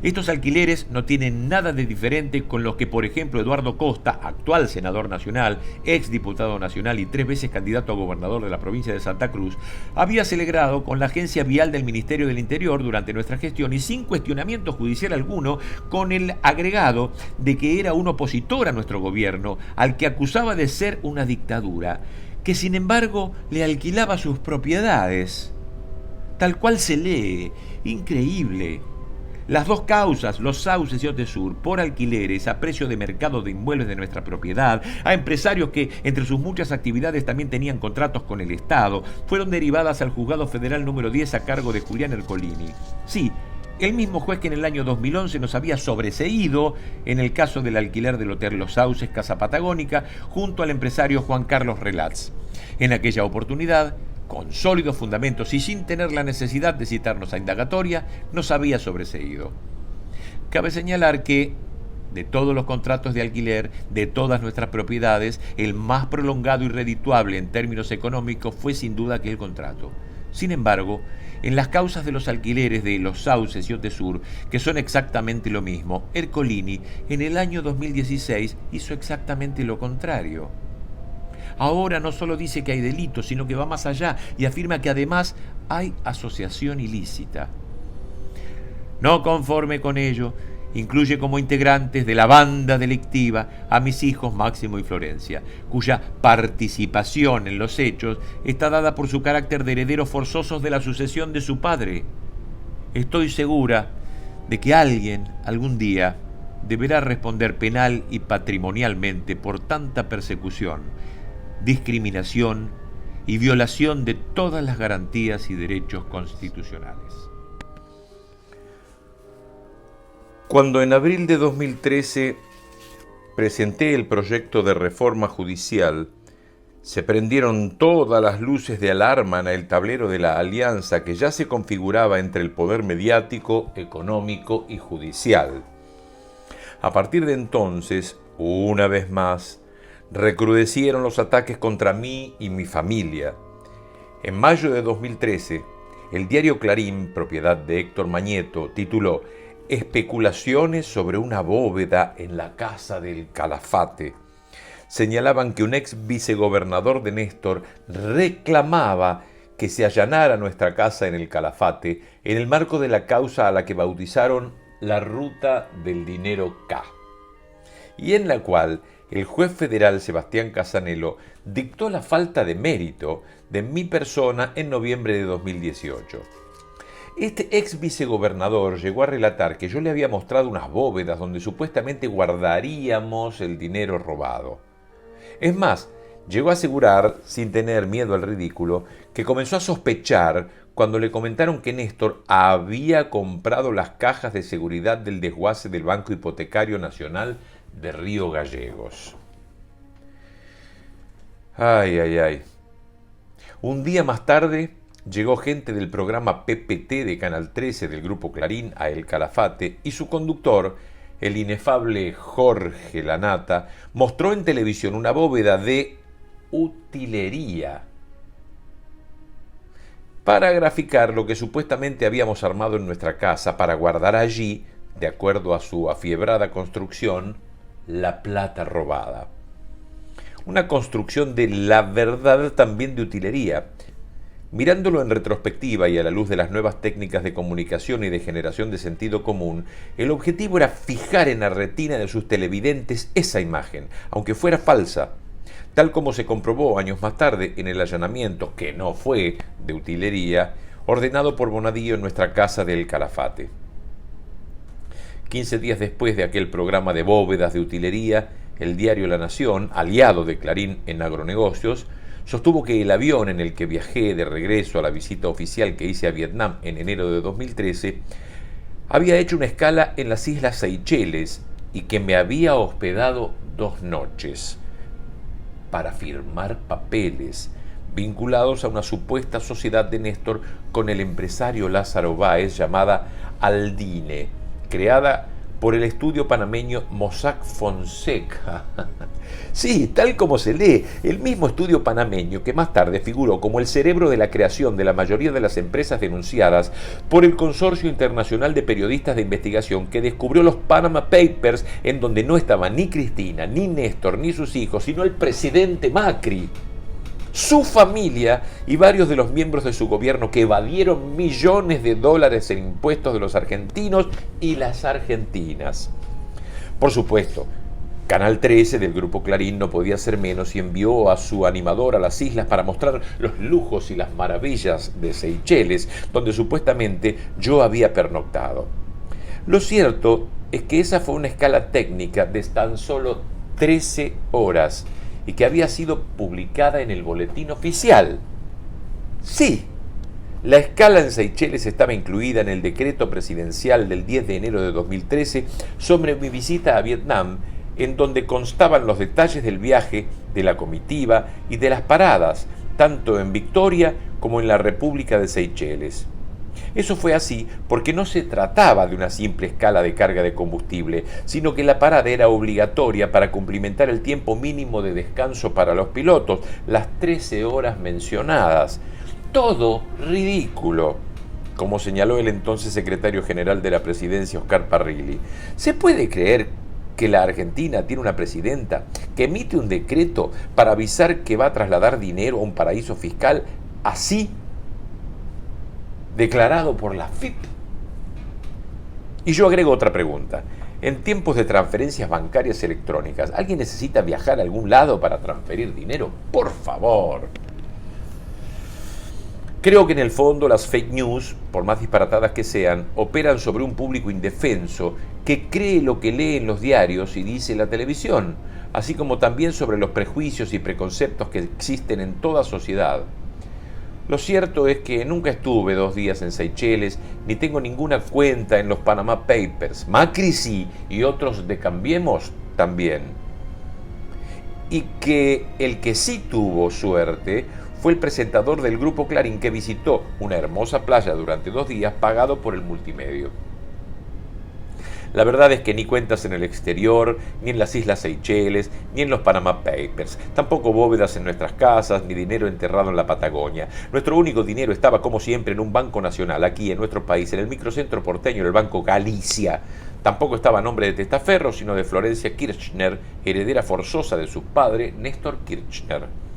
Estos alquileres no tienen nada de diferente con los que, por ejemplo, Eduardo Costa, actual senador nacional, ex diputado nacional y 3 veces candidato a gobernador de la provincia de Santa Cruz, había celebrado con la Agencia Vial del Ministerio del Interior durante nuestra gestión y sin cuestionamiento judicial alguno, con el agregado de que era un opositor a nuestro gobierno, al que acusaba de ser una dictadura, que sin embargo le alquilaba sus propiedades. Tal cual se lee, increíble. Las dos causas, Los Sauces y Otesur, por alquileres a precio de mercado de inmuebles de nuestra propiedad, a empresarios que entre sus muchas actividades también tenían contratos con el Estado, fueron derivadas al Juzgado Federal número 10 a cargo de Julián Ercolini. Sí, el mismo juez que en el año 2011 nos había sobreseído en el caso del alquiler del Hotel Los Sauces Casa Patagónica junto al empresario Juan Carlos Relatz. En aquella oportunidad, con sólidos fundamentos y sin tener la necesidad de citarnos a indagatoria, nos había sobreseído. Cabe señalar que, de todos los contratos de alquiler, de todas nuestras propiedades, el más prolongado y redituable en términos económicos fue sin duda aquel contrato. Sin embargo, en las causas de los alquileres de Los Sauces y Otesur, que son exactamente lo mismo, Ercolini, en el año 2016, hizo exactamente lo contrario. Ahora no solo dice que hay delitos, sino que va más allá y afirma que además hay asociación ilícita. No conforme con ello, incluye como integrantes de la banda delictiva a mis hijos Máximo y Florencia, cuya participación en los hechos está dada por su carácter de herederos forzosos de la sucesión de su padre. Estoy segura de que alguien, algún día, deberá responder penal y patrimonialmente por tanta persecución, discriminación y violación de todas las garantías y derechos constitucionales. Cuando en abril de 2013 presenté el proyecto de reforma judicial, se prendieron todas las luces de alarma en el tablero de la alianza que ya se configuraba entre el poder mediático, económico y judicial. A partir de entonces, una vez más, recrudecieron los ataques contra mí y mi familia. En mayo de 2013, el diario Clarín, propiedad de Héctor Mañeto, tituló «Especulaciones sobre una bóveda en la casa del Calafate». Señalaban que un ex vicegobernador de Néstor reclamaba que se allanara nuestra casa en el Calafate en el marco de la causa a la que bautizaron la Ruta del Dinero K, y en la cual el juez federal Sebastián Casanelo dictó la falta de mérito de mi persona en noviembre de 2018. Este ex vicegobernador llegó a relatar que yo le había mostrado unas bóvedas donde supuestamente guardaríamos el dinero robado. Es más, llegó a asegurar, sin tener miedo al ridículo, que comenzó a sospechar cuando le comentaron que Néstor había comprado las cajas de seguridad del desguace del Banco Hipotecario Nacional de Río Gallegos. Ay, ay, ay. Un día más tarde llegó gente del programa PPT de Canal 13 del Grupo Clarín a El Calafate y su conductor, el inefable Jorge Lanata, mostró en televisión una bóveda de utilería para graficar lo que supuestamente habíamos armado en nuestra casa para guardar allí, de acuerdo a su afiebrada construcción, la plata robada. Una construcción de la verdad también de utilería. Mirándolo en retrospectiva y a la luz de las nuevas técnicas de comunicación y de generación de sentido común, el objetivo era fijar en la retina de sus televidentes esa imagen, aunque fuera falsa, tal como se comprobó años más tarde en el allanamiento, que no fue de utilería, ordenado por Bonadío en nuestra casa del Calafate. 15 días después de aquel programa de bóvedas de utilería, el diario La Nación, aliado de Clarín en agronegocios, sostuvo que el avión en el que viajé de regreso a la visita oficial que hice a Vietnam en enero de 2013 había hecho una escala en las Islas Seychelles y que me había hospedado 2 noches para firmar papeles vinculados a una supuesta sociedad de Néstor con el empresario Lázaro Báez llamada Aldine, creada por el estudio panameño Mossack Fonseca. Sí, tal como se lee, el mismo estudio panameño que más tarde figuró como el cerebro de la creación de la mayoría de las empresas denunciadas por el Consorcio Internacional de Periodistas de Investigación que descubrió los Panama Papers, en donde no estaba ni Cristina, ni Néstor, ni sus hijos, sino el presidente Macri, su familia y varios de los miembros de su gobierno que evadieron millones de dólares en impuestos de los argentinos y las argentinas. Por supuesto, Canal 13 del Grupo Clarín no podía ser menos y envió a su animador a las islas para mostrar los lujos y las maravillas de Seychelles, donde supuestamente yo había pernoctado. Lo cierto es que esa fue una escala técnica de tan solo 13 horas y que había sido publicada en el boletín oficial. Sí, la escala en Seychelles estaba incluida en el decreto presidencial del 10 de enero de 2013 sobre mi visita a Vietnam, en donde constaban los detalles del viaje, de la comitiva y de las paradas, tanto en Victoria como en la República de Seychelles. Eso fue así porque no se trataba de una simple escala de carga de combustible, sino que la parada era obligatoria para cumplimentar el tiempo mínimo de descanso para los pilotos, las 13 horas mencionadas. Todo ridículo, como señaló el entonces secretario general de la presidencia, Oscar Parrilli. ¿Se puede creer que la Argentina tiene una presidenta que emite un decreto para avisar que va a trasladar dinero a un paraíso fiscal así, declarado por la FIP? Y yo agrego otra pregunta. En tiempos de transferencias bancarias electrónicas, ¿alguien necesita viajar a algún lado para transferir dinero? Por favor. Creo que en el fondo las fake news, por más disparatadas que sean, operan sobre un público indefenso que cree lo que lee en los diarios y dice la televisión, así como también sobre los prejuicios y preconceptos que existen en toda sociedad. Lo cierto es que nunca estuve 2 días en Seychelles, ni tengo ninguna cuenta en los Panama Papers. Macri sí, y otros de Cambiemos también. Y que el que sí tuvo suerte fue el presentador del Grupo Clarín, que visitó una hermosa playa durante 2 días pagado por el multimedio. La verdad es que ni cuentas en el exterior, ni en las Islas Seychelles, ni en los Panama Papers, tampoco bóvedas en nuestras casas, ni dinero enterrado en la Patagonia. Nuestro único dinero estaba, como siempre, en un banco nacional, aquí en nuestro país, en el microcentro porteño, en el Banco Galicia. Tampoco estaba a nombre de Testaferro, sino de Florencia Kirchner, heredera forzosa de su padre, Néstor Kirchner.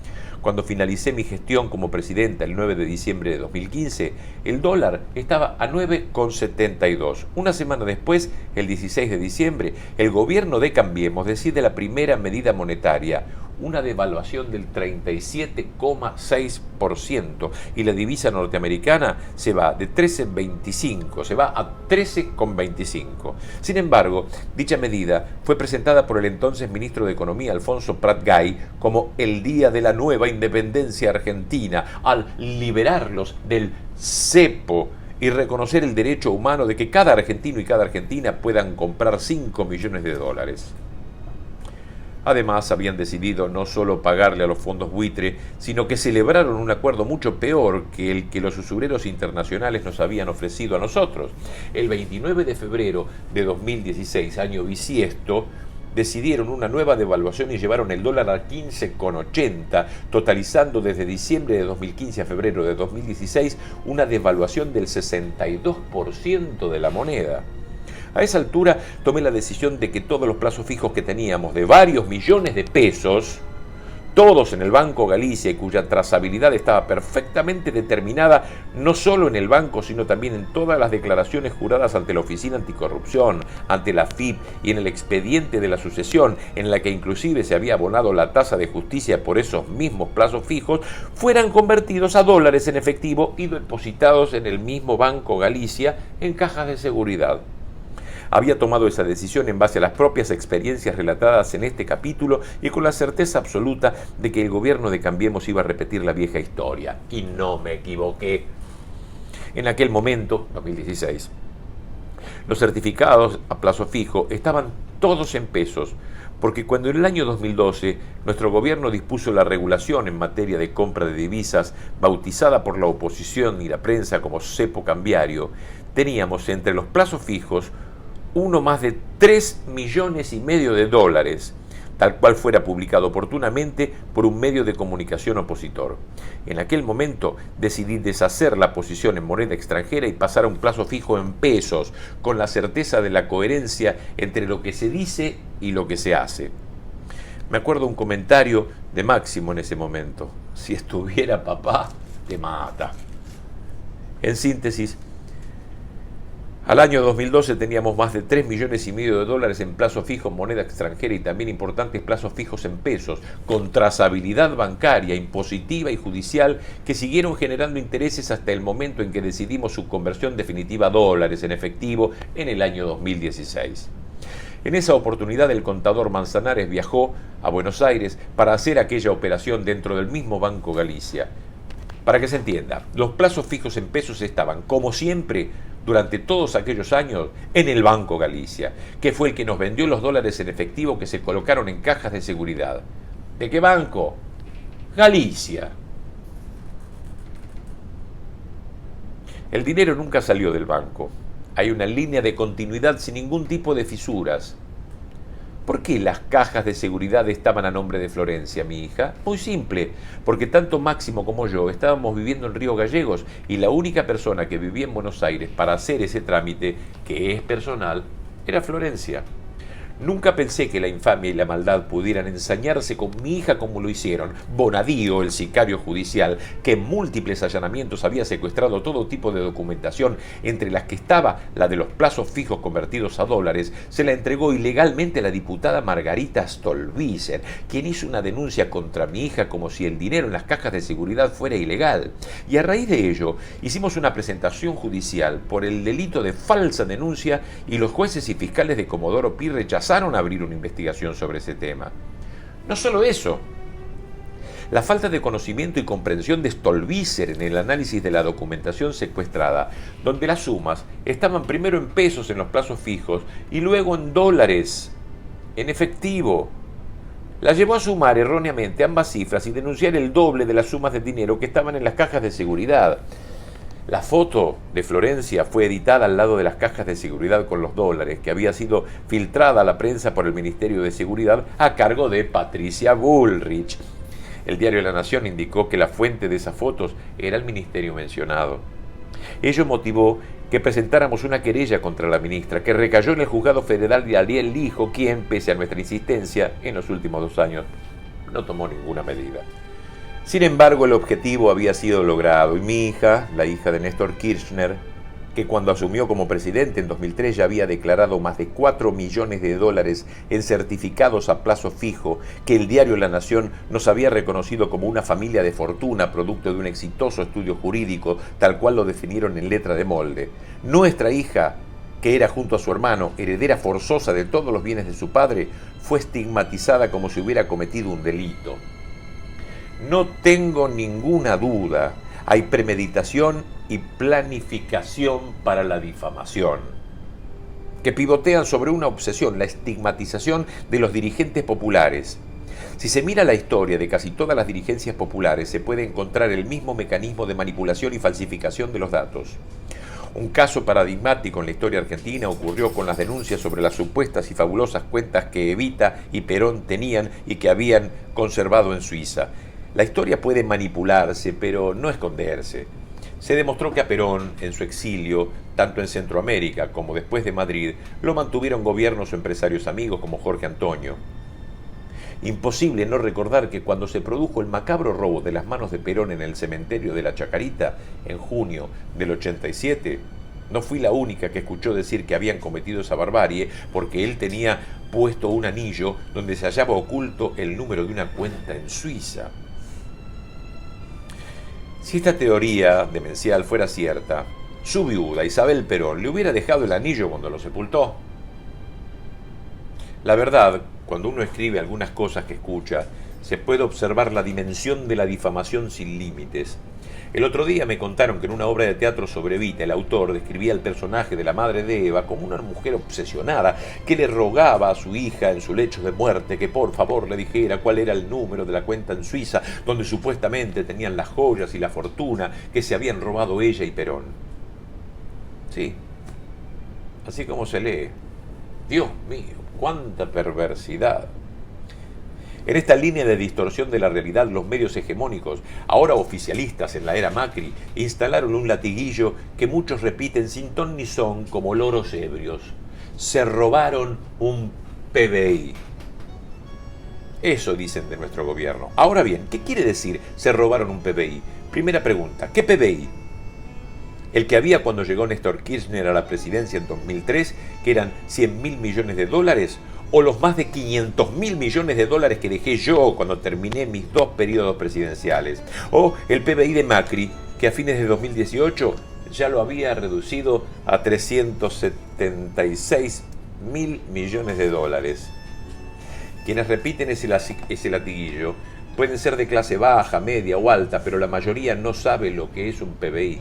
Cuando finalicé mi gestión como presidenta el 9 de diciembre de 2015, el dólar estaba a 9,72. Una semana después, el 16 de diciembre, el gobierno de Cambiemos decide la primera medida monetaria, una devaluación del 37,6%, y la divisa norteamericana se va de 13,25, se va a 13,25. Sin embargo, dicha medida fue presentada por el entonces ministro de Economía, Alfonso Prat Gay, como el día de la nueva independencia argentina, al liberarlos del cepo y reconocer el derecho humano de que cada argentino y cada argentina puedan comprar 5 millones de dólares. Además, habían decidido no solo pagarle a los fondos buitre, sino que celebraron un acuerdo mucho peor que el que los usureros internacionales nos habían ofrecido a nosotros. El 29 de febrero de 2016, año bisiesto, decidieron una nueva devaluación y llevaron el dólar a 15,80, totalizando desde diciembre de 2015 a febrero de 2016 una devaluación del 62% de la moneda. A esa altura tomé la decisión de que todos los plazos fijos que teníamos de varios millones de pesos, todos en el Banco Galicia y cuya trazabilidad estaba perfectamente determinada no solo en el banco, sino también en todas las declaraciones juradas ante la Oficina Anticorrupción, ante la FIP y en el expediente de la sucesión, en la que inclusive se había abonado la tasa de justicia por esos mismos plazos fijos, fueran convertidos a dólares en efectivo y depositados en el mismo Banco Galicia en cajas de seguridad. Había tomado esa decisión en base a las propias experiencias relatadas en este capítulo y con la certeza absoluta de que el gobierno de Cambiemos iba a repetir la vieja historia. Y no me equivoqué. En aquel momento, 2016, los certificados a plazo fijo estaban todos en pesos, porque cuando en el año 2012 nuestro gobierno dispuso la regulación en materia de compra de divisas, bautizada por la oposición y la prensa como cepo cambiario, teníamos entre los plazos fijos uno más de 3,5 millones de dólares, tal cual fuera publicado oportunamente por un medio de comunicación opositor. En aquel momento decidí deshacer la posición en moneda extranjera y pasar a un plazo fijo en pesos, con la certeza de la coherencia entre lo que se dice y lo que se hace. Me acuerdo un comentario de Máximo en ese momento: si estuviera papá, te mata. En síntesis, al año 2012 teníamos más de 3,5 millones de dólares en plazo fijo en moneda extranjera y también importantes plazos fijos en pesos, con trazabilidad bancaria, impositiva y judicial, que siguieron generando intereses hasta el momento en que decidimos su conversión definitiva a dólares en efectivo en el año 2016. En esa oportunidad el contador Manzanares viajó a Buenos Aires para hacer aquella operación dentro del mismo Banco Galicia. Para que se entienda, los plazos fijos en pesos estaban, como siempre, durante todos aquellos años, en el Banco Galicia, que fue el que nos vendió los dólares en efectivo que se colocaron en cajas de seguridad. ¿De qué banco? Galicia. El dinero nunca salió del banco. Hay una línea de continuidad sin ningún tipo de fisuras. ¿Por qué las cajas de seguridad estaban a nombre de Florencia, mi hija? Muy simple, porque tanto Máximo como yo estábamos viviendo en Río Gallegos y la única persona que vivía en Buenos Aires para hacer ese trámite, que es personal, era Florencia. Nunca pensé que la infamia y la maldad pudieran ensañarse con mi hija como lo hicieron. Bonadío, el sicario judicial, que en múltiples allanamientos había secuestrado todo tipo de documentación, entre las que estaba la de los plazos fijos convertidos a dólares, se la entregó ilegalmente a la diputada Margarita Stolbizer, quien hizo una denuncia contra mi hija como si el dinero en las cajas de seguridad fuera ilegal. Y a raíz de ello, hicimos una presentación judicial por el delito de falsa denuncia y los jueces y fiscales de Comodoro Pi rechazaron abrir una investigación sobre ese tema. No solo eso, la falta de conocimiento y comprensión de Stolbizer en el análisis de la documentación secuestrada, donde las sumas estaban primero en pesos en los plazos fijos y luego en dólares, en efectivo. La llevó a sumar erróneamente ambas cifras y denunciar el doble de las sumas de dinero que estaban en las cajas de seguridad. La foto de Florencia fue editada al lado de las cajas de seguridad con los dólares, que había sido filtrada a la prensa por el Ministerio de Seguridad a cargo de Patricia Bullrich. El diario La Nación indicó que la fuente de esas fotos era el ministerio mencionado. Ello motivó que presentáramos una querella contra la ministra, que recayó en el juzgado federal de Ariel Lijo, quien, pese a nuestra insistencia en los últimos 2 años, no tomó ninguna medida. Sin embargo, el objetivo había sido logrado y mi hija, la hija de Néstor Kirchner, que cuando asumió como presidente en 2003 ya había declarado más de 4 millones de dólares en certificados a plazo fijo, que el diario La Nación nos había reconocido como una familia de fortuna producto de un exitoso estudio jurídico, tal cual lo definieron en letra de molde. Nuestra hija, que era junto a su hermano heredera forzosa de todos los bienes de su padre, fue estigmatizada como si hubiera cometido un delito. No tengo ninguna duda, hay premeditación y planificación para la difamación, que pivotean sobre una obsesión, la estigmatización de los dirigentes populares. Si se mira la historia de casi todas las dirigencias populares, se puede encontrar el mismo mecanismo de manipulación y falsificación de los datos. Un caso paradigmático en la historia argentina ocurrió con las denuncias sobre las supuestas y fabulosas cuentas que Evita y Perón tenían y que habían conservado en Suiza. La historia puede manipularse, pero no esconderse. Se demostró que a Perón, en su exilio, tanto en Centroamérica como después de Madrid, lo mantuvieron gobiernos o empresarios amigos como Jorge Antonio. Imposible no recordar que cuando se produjo el macabro robo de las manos de Perón en el cementerio de la Chacarita, en junio del 87, no fui la única que escuchó decir que habían cometido esa barbarie porque él tenía puesto un anillo donde se hallaba oculto el número de una cuenta en Suiza. Si esta teoría demencial fuera cierta, su viuda, Isabel Perón, le hubiera dejado el anillo cuando lo sepultó. La verdad, cuando uno escribe algunas cosas que escucha, se puede observar la dimensión de la difamación sin límites. El otro día me contaron que en una obra de teatro sobre Evita, el autor describía al personaje de la madre de Eva como una mujer obsesionada que le rogaba a su hija en su lecho de muerte que por favor le dijera cuál era el número de la cuenta en Suiza donde supuestamente tenían las joyas y la fortuna que se habían robado ella y Perón. Sí, así como se lee. Dios mío, cuánta perversidad. En esta línea de distorsión de la realidad, los medios hegemónicos, ahora oficialistas en la era Macri, instalaron un latiguillo que muchos repiten sin ton ni son como loros ebrios. Se robaron un PBI. Eso dicen de nuestro gobierno. Ahora bien, ¿qué quiere decir se robaron un PBI? Primera pregunta, ¿qué PBI? El que había cuando llegó Néstor Kirchner a la presidencia en 2003, que eran 100.000 millones de dólares, o los más de 500.000 millones de dólares que dejé yo cuando terminé mis 2 periodos presidenciales, o el PBI de Macri, que a fines de 2018 ya lo había reducido a 376.000 millones de dólares. Quienes repiten ese latiguillo pueden ser de clase baja, media o alta, pero la mayoría no sabe lo que es un PBI.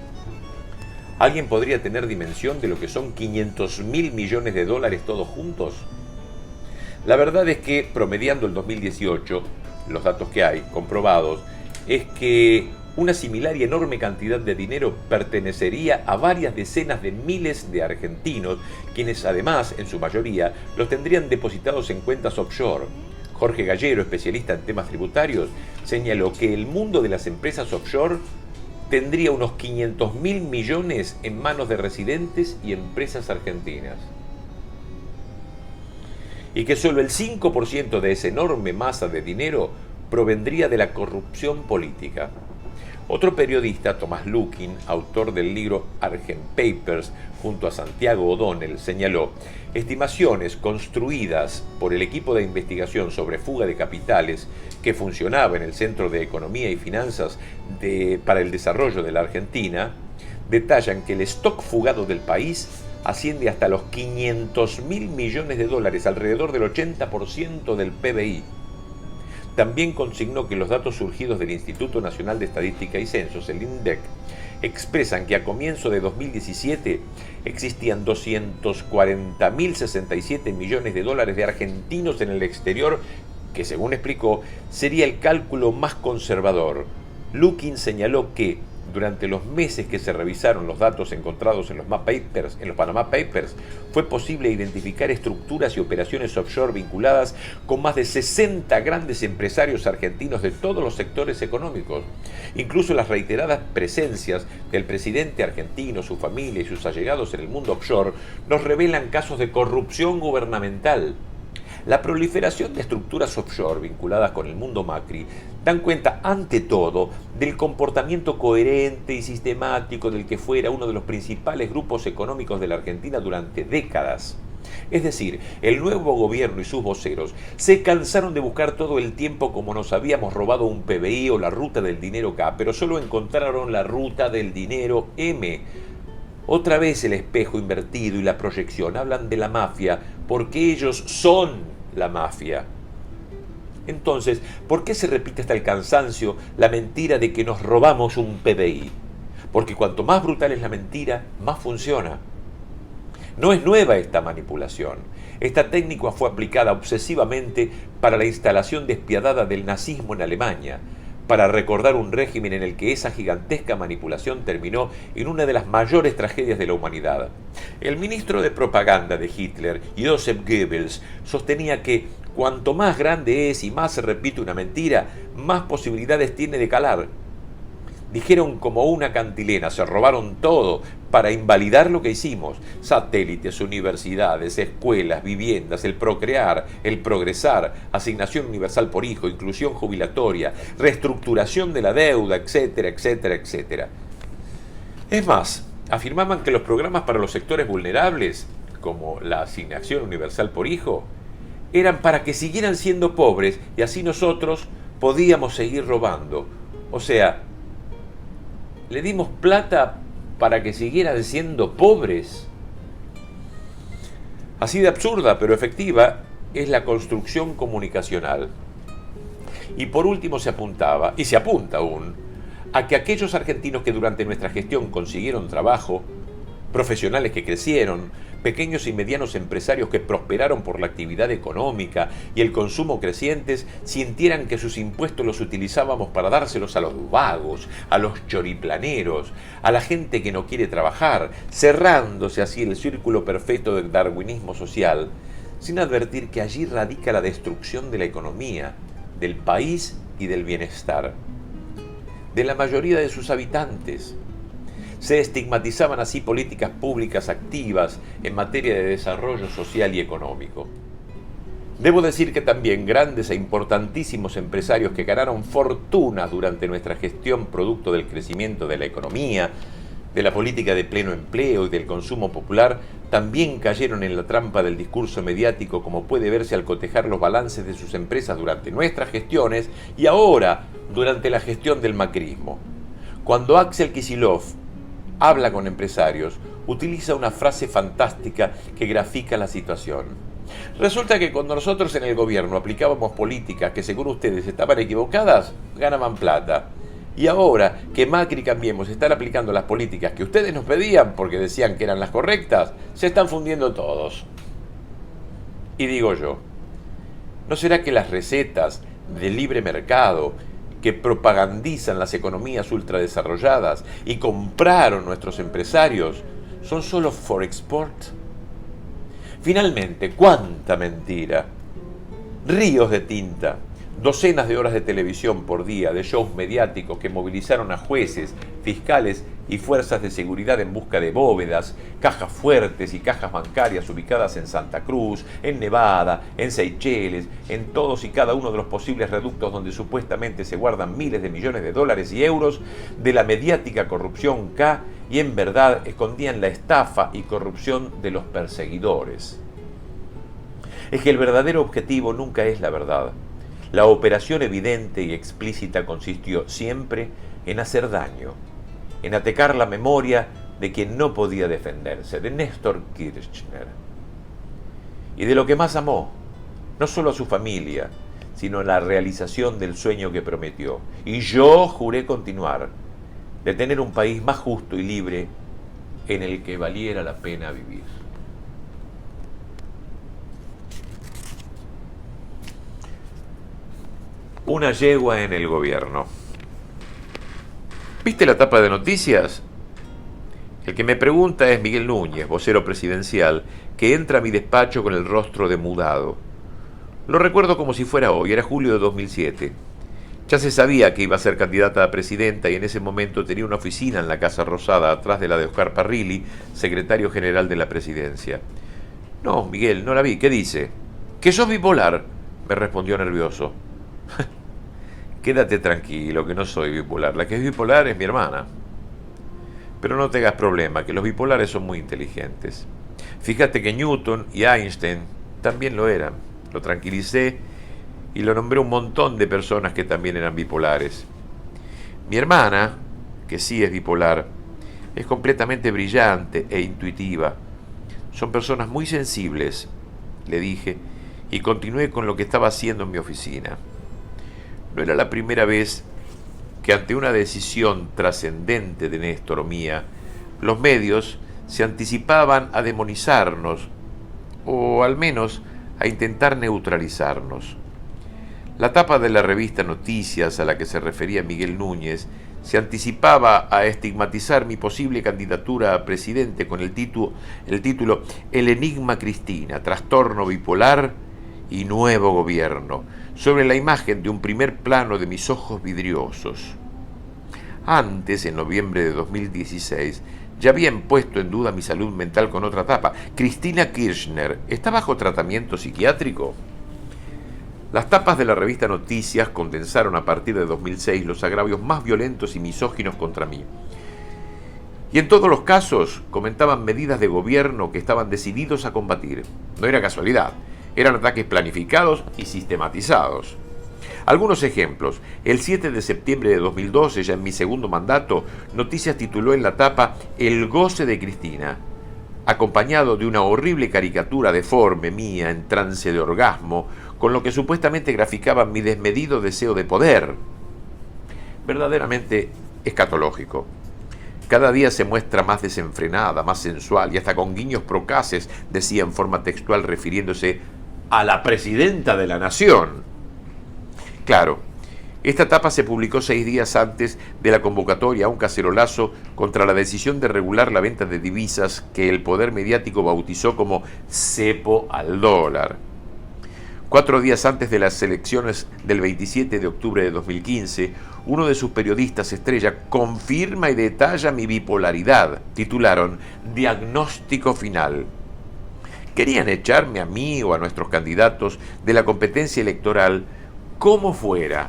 ¿Alguien podría tener dimensión de lo que son 500.000 millones de dólares todos juntos? La verdad es que, promediando el 2018, los datos que hay comprobados, es que una similar y enorme cantidad de dinero pertenecería a varias decenas de miles de argentinos, quienes además, en su mayoría, los tendrían depositados en cuentas offshore. Jorge Gallero, especialista en temas tributarios, señaló que el mundo de las empresas offshore tendría unos 500.000 millones en manos de residentes y empresas argentinas. Y que solo el 5% de esa enorme masa de dinero provendría de la corrupción política. Otro periodista, Tomás Lukin, autor del libro Argent Papers, junto a Santiago O'Donnell, señaló: estimaciones construidas por el equipo de investigación sobre fuga de capitales que funcionaba en el Centro de Economía y Finanzas para el Desarrollo de la Argentina, detallan que el stock fugado del país asciende hasta los 500.000 millones de dólares, alrededor del 80% del PBI. también consignó que los datos surgidos del Instituto Nacional de Estadística y Censos, el INDEC, expresan que a comienzo de 2017 existían 240.067 millones de dólares de argentinos en el exterior, que según explicó sería el cálculo más conservador. Lukin señaló que durante los meses que se revisaron los datos encontrados en los Panama Papers, fue posible identificar estructuras y operaciones offshore vinculadas con más de 60 grandes empresarios argentinos de todos los sectores económicos. Incluso las reiteradas presencias del presidente argentino, su familia y sus allegados en el mundo offshore nos revelan casos de corrupción gubernamental. La proliferación de estructuras offshore vinculadas con el mundo Macri dan cuenta, ante todo, del comportamiento coherente y sistemático del que fuera uno de los principales grupos económicos de la Argentina durante décadas. Es decir, el nuevo gobierno y sus voceros se cansaron de buscar todo el tiempo como nos habíamos robado un PBI o la ruta del dinero K, pero solo encontraron la ruta del dinero M. Otra vez el espejo invertido y la proyección hablan de la mafia porque ellos son la mafia. Entonces, ¿por qué se repite hasta el cansancio la mentira de que nos robamos un PBI? Porque cuanto más brutal es la mentira, más funciona. No es nueva esta manipulación. Esta técnica fue aplicada obsesivamente para la instalación despiadada del nazismo en Alemania, para recordar un régimen en el que esa gigantesca manipulación terminó en una de las mayores tragedias de la humanidad. El ministro de propaganda de Hitler, Joseph Goebbels, sostenía que cuanto más grande es y más se repite una mentira, más posibilidades tiene de calar. Dijeron como una cantilena, se robaron todo para invalidar lo que hicimos. Satélites, universidades, escuelas, viviendas, el procrear, el progresar, asignación universal por hijo, inclusión jubilatoria, reestructuración de la deuda, etcétera, etcétera, etcétera. Es más, afirmaban que los programas para los sectores vulnerables, como la asignación universal por hijo, eran para que siguieran siendo pobres y así nosotros podíamos seguir robando. O sea, le dimos plata para que siguieran siendo pobres. Así de absurda pero efectiva es la construcción comunicacional. Y por último se apuntaba, y se apunta aún, a que aquellos argentinos que durante nuestra gestión consiguieron trabajo, profesionales que crecieron, pequeños y medianos empresarios que prosperaron por la actividad económica y el consumo crecientes, sintieran que sus impuestos los utilizábamos para dárselos a los vagos, a los choriplaneros, a la gente que no quiere trabajar, cerrándose así el círculo perfecto del darwinismo social, sin advertir que allí radica la destrucción de la economía, del país y del bienestar, de la mayoría de sus habitantes. Se estigmatizaban así políticas públicas activas en materia de desarrollo social y económico. Debo decir que también grandes e importantísimos empresarios que ganaron fortunas durante nuestra gestión producto del crecimiento de la economía, de la política de pleno empleo y del consumo popular, también cayeron en la trampa del discurso mediático, como puede verse al cotejar los balances de sus empresas durante nuestras gestiones y ahora durante la gestión del macrismo. Cuando Axel Kicillof habla con empresarios, utiliza una frase fantástica que grafica la situación. Resulta que cuando nosotros en el gobierno aplicábamos políticas que según ustedes estaban equivocadas, ganaban plata. Y ahora que Macri y Cambiemos están aplicando las políticas que ustedes nos pedían porque decían que eran las correctas, se están fundiendo todos. Y digo yo, ¿no será que las recetas de libre mercado que propagandizan las economías ultradesarrolladas y compraron nuestros empresarios son solo for export? Finalmente, ¡cuánta mentira! Ríos de tinta, docenas de horas de televisión por día, de shows mediáticos que movilizaron a jueces, fiscales y fuerzas de seguridad en busca de bóvedas, cajas fuertes y cajas bancarias ubicadas en Santa Cruz, en Nevada, en Seychelles, en todos y cada uno de los posibles reductos donde supuestamente se guardan miles de millones de dólares y euros de la mediática corrupción K, y en verdad escondían la estafa y corrupción de los perseguidores. Es que el verdadero objetivo nunca es la verdad. La operación evidente y explícita consistió siempre en hacer daño, en atacar la memoria de quien no podía defenderse, de Néstor Kirchner. Y de lo que más amó, no solo a su familia, sino en la realización del sueño que prometió. Y yo juré continuar, de tener un país más justo y libre en el que valiera la pena vivir. Una yegua en el gobierno. ¿Viste la tapa de noticias? El que me pregunta es Miguel Núñez, vocero presidencial, que entra a mi despacho con el rostro demudado. Lo recuerdo como si fuera hoy, era julio de 2007. Ya se sabía que iba a ser candidata a presidenta y en ese momento tenía una oficina en la Casa Rosada, atrás de la de Oscar Parrilli, secretario general de la presidencia. No, Miguel, no la vi. ¿Qué dice? ¿Que sos bipolar? Me respondió nervioso. Quédate tranquilo, que no soy bipolar. La que es bipolar es mi hermana. Pero no te hagas problema, que los bipolares son muy inteligentes. Fíjate que Newton y Einstein también lo eran. Lo tranquilicé y lo nombré un montón de personas que también eran bipolares. Mi hermana, que sí es bipolar, es completamente brillante e intuitiva. Son personas muy sensibles, le dije, y continué con lo que estaba haciendo en mi oficina. No era la primera vez que ante una decisión trascendente de Néstor o mía, los medios se anticipaban a demonizarnos, o al menos a intentar neutralizarnos. La tapa de la revista Noticias a la que se refería Miguel Núñez se anticipaba a estigmatizar mi posible candidatura a presidente con el título El enigma Cristina, trastorno bipolar y nuevo gobierno, sobre la imagen de un primer plano de mis ojos vidriosos. Antes, en noviembre de 2016, ya habían puesto en duda mi salud mental con otra tapa. Cristina Kirchner, ¿está bajo tratamiento psiquiátrico? Las tapas de la revista Noticias condensaron a partir de 2006 los agravios más violentos y misóginos contra mí. Y en todos los casos comentaban medidas de gobierno que estaban decididos a combatir. No era casualidad, eran ataques planificados y sistematizados. Algunos ejemplos. El 7 de septiembre de 2012, ya en mi segundo mandato, Noticias tituló en la tapa El goce de Cristina, acompañado de una horrible caricatura deforme mía en trance de orgasmo, con lo que supuestamente graficaba mi desmedido deseo de poder. Verdaderamente escatológico. Cada día se muestra más desenfrenada, más sensual y hasta con guiños procaces, decía en forma textual refiriéndose a la presidenta de la nación. Claro, esta tapa se publicó 6 días antes de la convocatoria a un cacerolazo contra la decisión de regular la venta de divisas que el poder mediático bautizó como cepo al dólar. 4 días antes de las elecciones del 27 de octubre de 2015, uno de sus periodistas estrella confirma y detalla mi bipolaridad. Titularon Diagnóstico Final. Querían echarme a mí o a nuestros candidatos de la competencia electoral como fuera.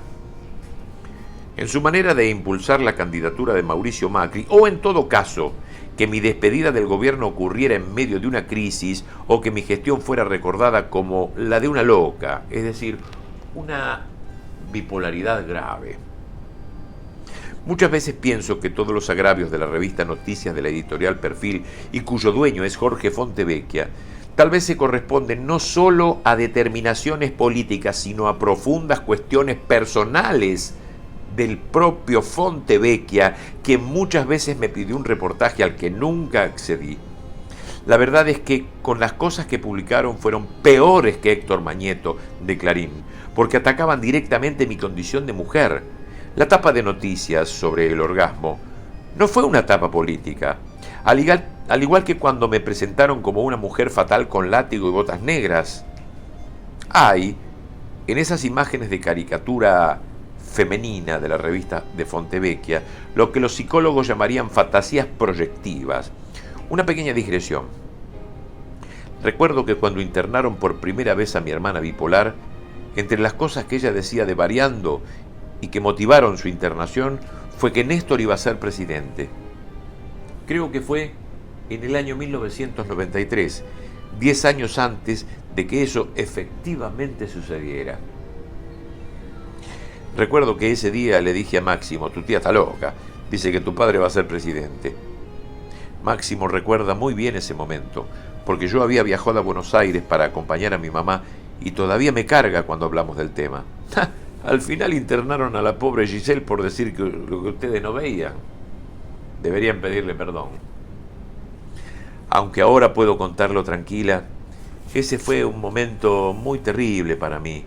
En su manera de impulsar la candidatura de Mauricio Macri, o en todo caso, que mi despedida del gobierno ocurriera en medio de una crisis o que mi gestión fuera recordada como la de una loca, es decir, una bipolaridad grave. Muchas veces pienso que todos los agravios de la revista Noticias de la editorial Perfil y cuyo dueño es Jorge Fontevecchia, tal vez se corresponden no solo a determinaciones políticas, sino a profundas cuestiones personales del propio Fontevecchia, que muchas veces me pidió un reportaje al que nunca accedí. La verdad es que con las cosas que publicaron fueron peores que Héctor Mañeto de Clarín, porque atacaban directamente mi condición de mujer. La tapa de Noticias sobre el orgasmo no fue una tapa política. Al igual que cuando me presentaron como una mujer fatal con látigo y botas negras. Hay, en esas imágenes de caricatura femenina de la revista de Fontevecchia, lo que los psicólogos llamarían fantasías proyectivas. Una pequeña digresión. Recuerdo que cuando internaron por primera vez a mi hermana bipolar, entre las cosas que ella decía de variando y que motivaron su internación, fue que Néstor iba a ser presidente. Creo que fue en el año 1993, 10 años antes de que eso efectivamente sucediera. Recuerdo que ese día le dije a Máximo, tu tía está loca, dice que tu padre va a ser presidente. Máximo recuerda muy bien ese momento, porque yo había viajado a Buenos Aires para acompañar a mi mamá y todavía me carga cuando hablamos del tema. Al final internaron a la pobre Giselle por decir que lo que ustedes no veían. Deberían pedirle perdón. Aunque ahora puedo contarlo tranquila, ese fue un momento muy terrible para mí.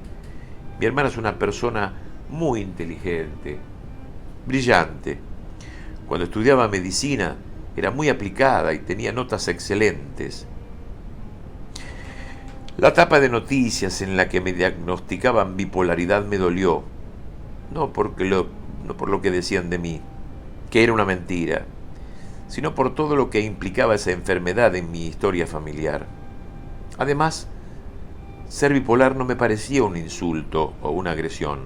Mi hermana es una persona muy inteligente, brillante. Cuando estudiaba medicina era muy aplicada y tenía notas excelentes. La tapa de noticias en la que me diagnosticaban bipolaridad me dolió, no por lo que decían de mí, que era una mentira, sino por todo lo que implicaba esa enfermedad en mi historia familiar. Además, ser bipolar no me parecía un insulto o una agresión.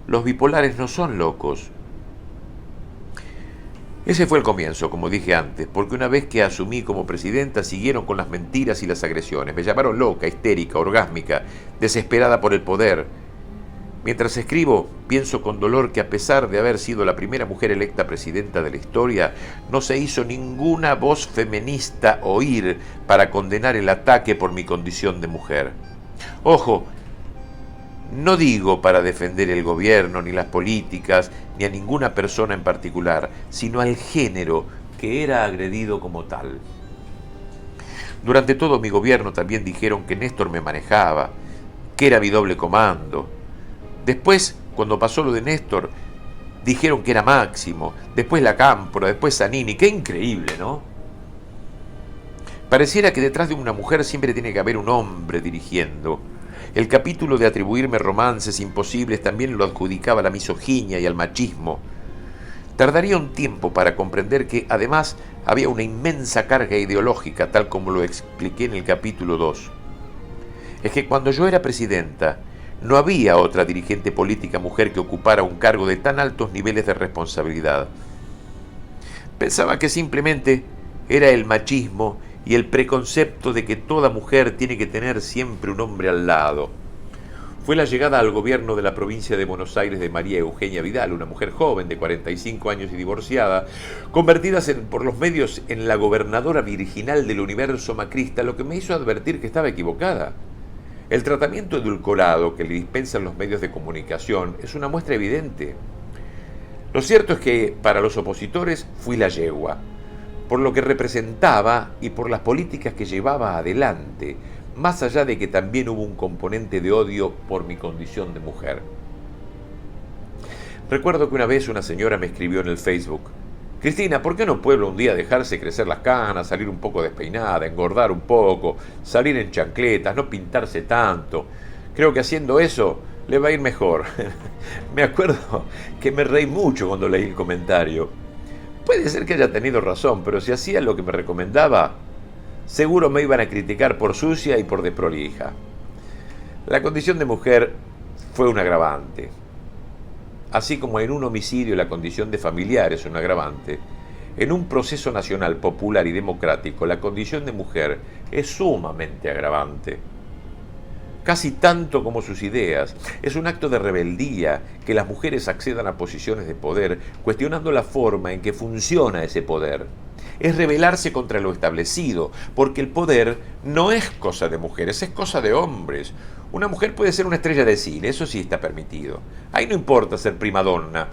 Los bipolares no son locos. Ese fue el comienzo, como dije antes, porque una vez que asumí como presidenta siguieron con las mentiras y las agresiones. Me llamaron loca, histérica, orgásmica, desesperada por el poder. Mientras escribo, pienso con dolor que a pesar de haber sido la primera mujer electa presidenta de la historia, no se hizo ninguna voz feminista oír para condenar el ataque por mi condición de mujer. Ojo, no digo para defender el gobierno, ni las políticas, ni a ninguna persona en particular, sino al género que era agredido como tal. Durante todo mi gobierno también dijeron que Néstor me manejaba, que era mi doble comando. Después, cuando pasó lo de Néstor, dijeron que era Máximo, después la Cámpora, después Zanini. ¡Qué increíble!, ¿no? Pareciera que detrás de una mujer siempre tiene que haber un hombre dirigiendo. El capítulo de atribuirme romances imposibles también lo adjudicaba a la misoginia y al machismo. Tardaría un tiempo para comprender que, además, había una inmensa carga ideológica, tal como lo expliqué en el capítulo 2. Es que cuando yo era presidenta, no había otra dirigente política mujer que ocupara un cargo de tan altos niveles de responsabilidad. Pensaba que simplemente era el machismo y el preconcepto de que toda mujer tiene que tener siempre un hombre al lado. Fue la llegada al gobierno de la provincia de Buenos Aires de María Eugenia Vidal, una mujer joven de 45 años y divorciada, convertida por los medios en la gobernadora virginal del universo macrista, lo que me hizo advertir que estaba equivocada. El tratamiento edulcorado que le dispensan los medios de comunicación es una muestra evidente. Lo cierto es que para los opositores fui la yegua, por lo que representaba y por las políticas que llevaba adelante, más allá de que también hubo un componente de odio por mi condición de mujer. Recuerdo que una vez una señora me escribió en el Facebook: Cristina, ¿por qué no puede un día dejarse crecer las canas, salir un poco despeinada, engordar un poco, salir en chancletas, no pintarse tanto? Creo que haciendo eso le va a ir mejor. Me acuerdo que me reí mucho cuando leí el comentario. Puede ser que haya tenido razón, pero si hacía lo que me recomendaba, seguro me iban a criticar por sucia y por desprolija. La condición de mujer fue un agravante. Así como en un homicidio la condición de familiar es un agravante, en un proceso nacional, popular y democrático, la condición de mujer es sumamente agravante. Casi tanto como sus ideas. Es un acto de rebeldía que las mujeres accedan a posiciones de poder, cuestionando la forma en que funciona ese poder. Es rebelarse contra lo establecido, porque el poder no es cosa de mujeres, es cosa de hombres. Una mujer puede ser una estrella de cine, eso sí está permitido. Ahí no importa ser primadonna.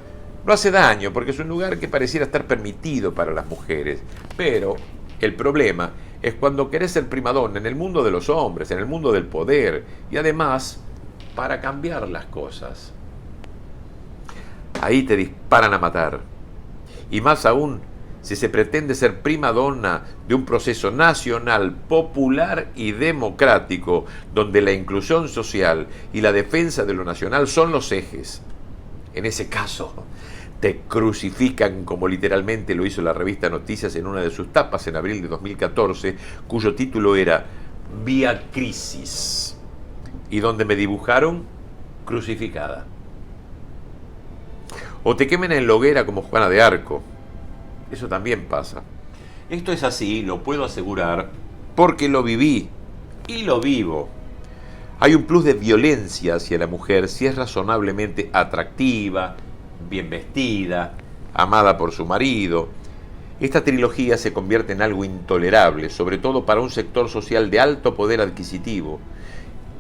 No hace daño, porque es un lugar que pareciera estar permitido para las mujeres. Pero el problema es cuando querés ser primadonna en el mundo de los hombres, en el mundo del poder, y además para cambiar las cosas. Ahí te disparan a matar. Y más aún, si se pretende ser primadonna de un proceso nacional, popular y democrático, donde la inclusión social y la defensa de lo nacional son los ejes. En ese caso, te crucifican, como literalmente lo hizo la revista Noticias en una de sus tapas en abril de 2014, cuyo título era Vía Crisis, y donde me dibujaron crucificada. O te quemen en la hoguera como Juana de Arco. Eso también pasa. Esto es así, lo puedo asegurar, porque lo viví y lo vivo. Hay un plus de violencia hacia la mujer si es razonablemente atractiva, bien vestida, amada por su marido. Esta trilogía se convierte en algo intolerable, sobre todo para un sector social de alto poder adquisitivo.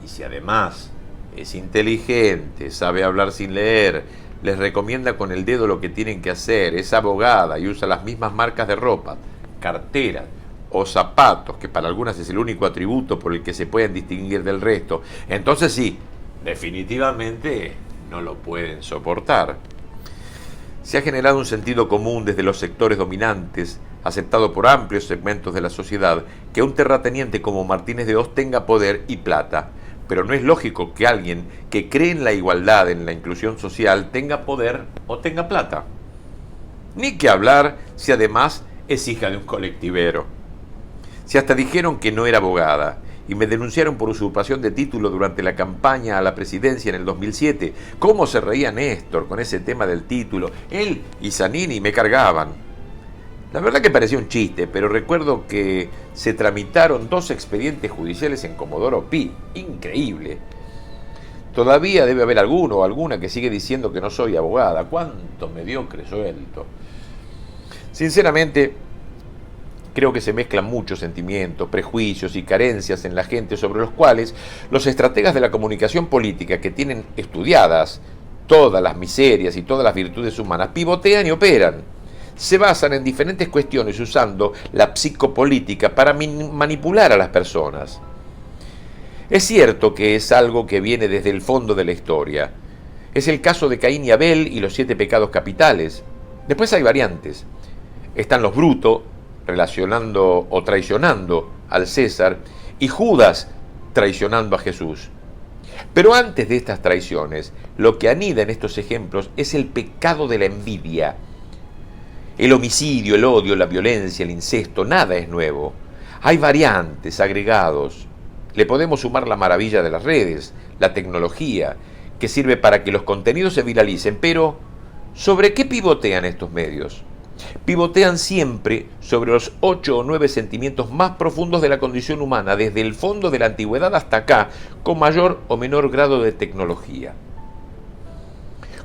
Y si además es inteligente, sabe hablar sin leer, les recomienda con el dedo lo que tienen que hacer, es abogada y usa las mismas marcas de ropa, carteras o zapatos, que para algunas es el único atributo por el que se pueden distinguir del resto, entonces sí, definitivamente no lo pueden soportar. Se ha generado un sentido común desde los sectores dominantes, aceptado por amplios segmentos de la sociedad, que un terrateniente como Martínez de Hoz tenga poder y plata. Pero no es lógico que alguien que cree en la igualdad, en la inclusión social, tenga poder o tenga plata. Ni que hablar si además es hija de un colectivero. Si hasta dijeron que no era abogada y me denunciaron por usurpación de título durante la campaña a la presidencia en el 2007, ¿cómo se reía Néstor con ese tema del título? Él y Zanini me cargaban. La verdad que parecía un chiste, pero recuerdo que se tramitaron 2 expedientes judiciales en Comodoro Pi. Increíble. Todavía debe haber alguno o alguna que sigue diciendo que no soy abogada. ¡Cuánto mediocre suelto! Sinceramente, creo que se mezclan muchos sentimientos, prejuicios y carencias en la gente sobre los cuales los estrategas de la comunicación política que tienen estudiadas todas las miserias y todas las virtudes humanas pivotean y operan. Se basan en diferentes cuestiones usando la psicopolítica para manipular a las personas. Es cierto que es algo que viene desde el fondo de la historia. Es el caso de Caín y Abel y los 7 pecados capitales. Después hay variantes. Están los Brutos, relacionando o traicionando al César, y Judas traicionando a Jesús. Pero antes de estas traiciones, lo que anida en estos ejemplos es el pecado de la envidia. El homicidio, el odio, la violencia, el incesto, nada es nuevo. Hay variantes, agregados. Le podemos sumar la maravilla de las redes, la tecnología, que sirve para que los contenidos se viralicen, pero ¿sobre qué pivotean estos medios? Pivotean siempre sobre los 8 o 9 sentimientos más profundos de la condición humana, desde el fondo de la antigüedad hasta acá, con mayor o menor grado de tecnología.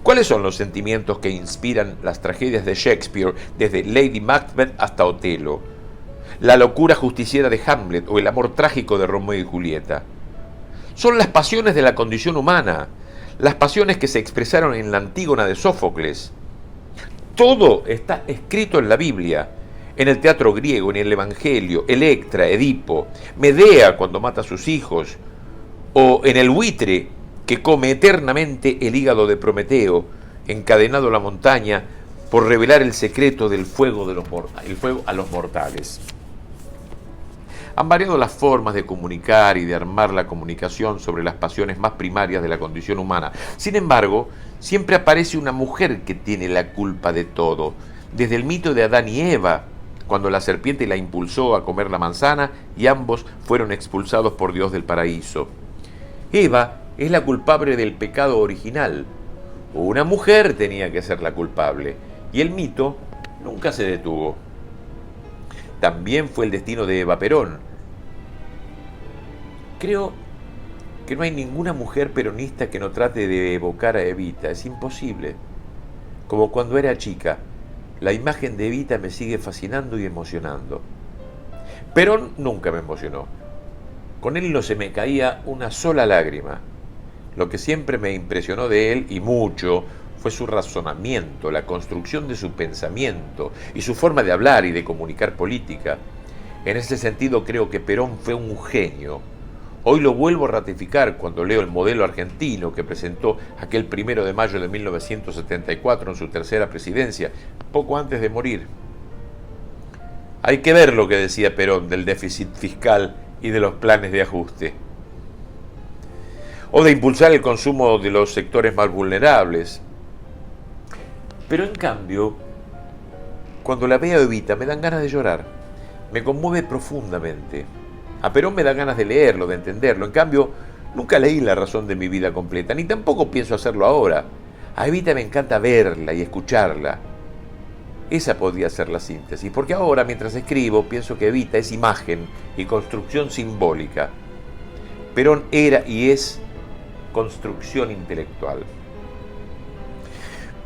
¿Cuáles son los sentimientos que inspiran las tragedias de Shakespeare, desde Lady Macbeth hasta Otelo? La locura justiciera de Hamlet o el amor trágico de Romeo y Julieta. Son las pasiones de la condición humana, las pasiones que se expresaron en la Antígona de Sófocles. Todo está escrito en la Biblia, en el teatro griego, en el Evangelio, Electra, Edipo, Medea cuando mata a sus hijos, o en el buitre que come eternamente el hígado de Prometeo, encadenado a la montaña por revelar el secreto del fuego, el fuego a los mortales. Han variado las formas de comunicar y de armar la comunicación sobre las pasiones más primarias de la condición humana. Sin embargo, siempre aparece una mujer que tiene la culpa de todo. Desde el mito de Adán y Eva, cuando la serpiente la impulsó a comer la manzana y ambos fueron expulsados por Dios del paraíso. Eva es la culpable del pecado original. Una mujer tenía que ser la culpable, y el mito nunca se detuvo. También fue el destino de Eva Perón. Creo que no hay ninguna mujer peronista que no trate de evocar a Evita. Es imposible. Como cuando era chica, la imagen de Evita me sigue fascinando y emocionando. Perón nunca me emocionó. Con él no se me caía una sola lágrima. Lo que siempre me impresionó de él, y mucho, fue su razonamiento, la construcción de su pensamiento y su forma de hablar y de comunicar política. En ese sentido creo que Perón fue un genio. Hoy lo vuelvo a ratificar cuando leo el modelo argentino que presentó aquel 1 de mayo de 1974 en su tercera presidencia, poco antes de morir. Hay que ver lo que decía Perón del déficit fiscal y de los planes de ajuste. O de impulsar el consumo de los sectores más vulnerables. Pero en cambio, cuando la veo a Evita me dan ganas de llorar. Me conmueve profundamente. A Perón me da ganas de leerlo, de entenderlo. En cambio, nunca leí La razón de mi vida completa, ni tampoco pienso hacerlo ahora. A Evita me encanta verla y escucharla. Esa podría ser la síntesis, porque ahora, mientras escribo, pienso que Evita es imagen y construcción simbólica. Perón era y es construcción intelectual.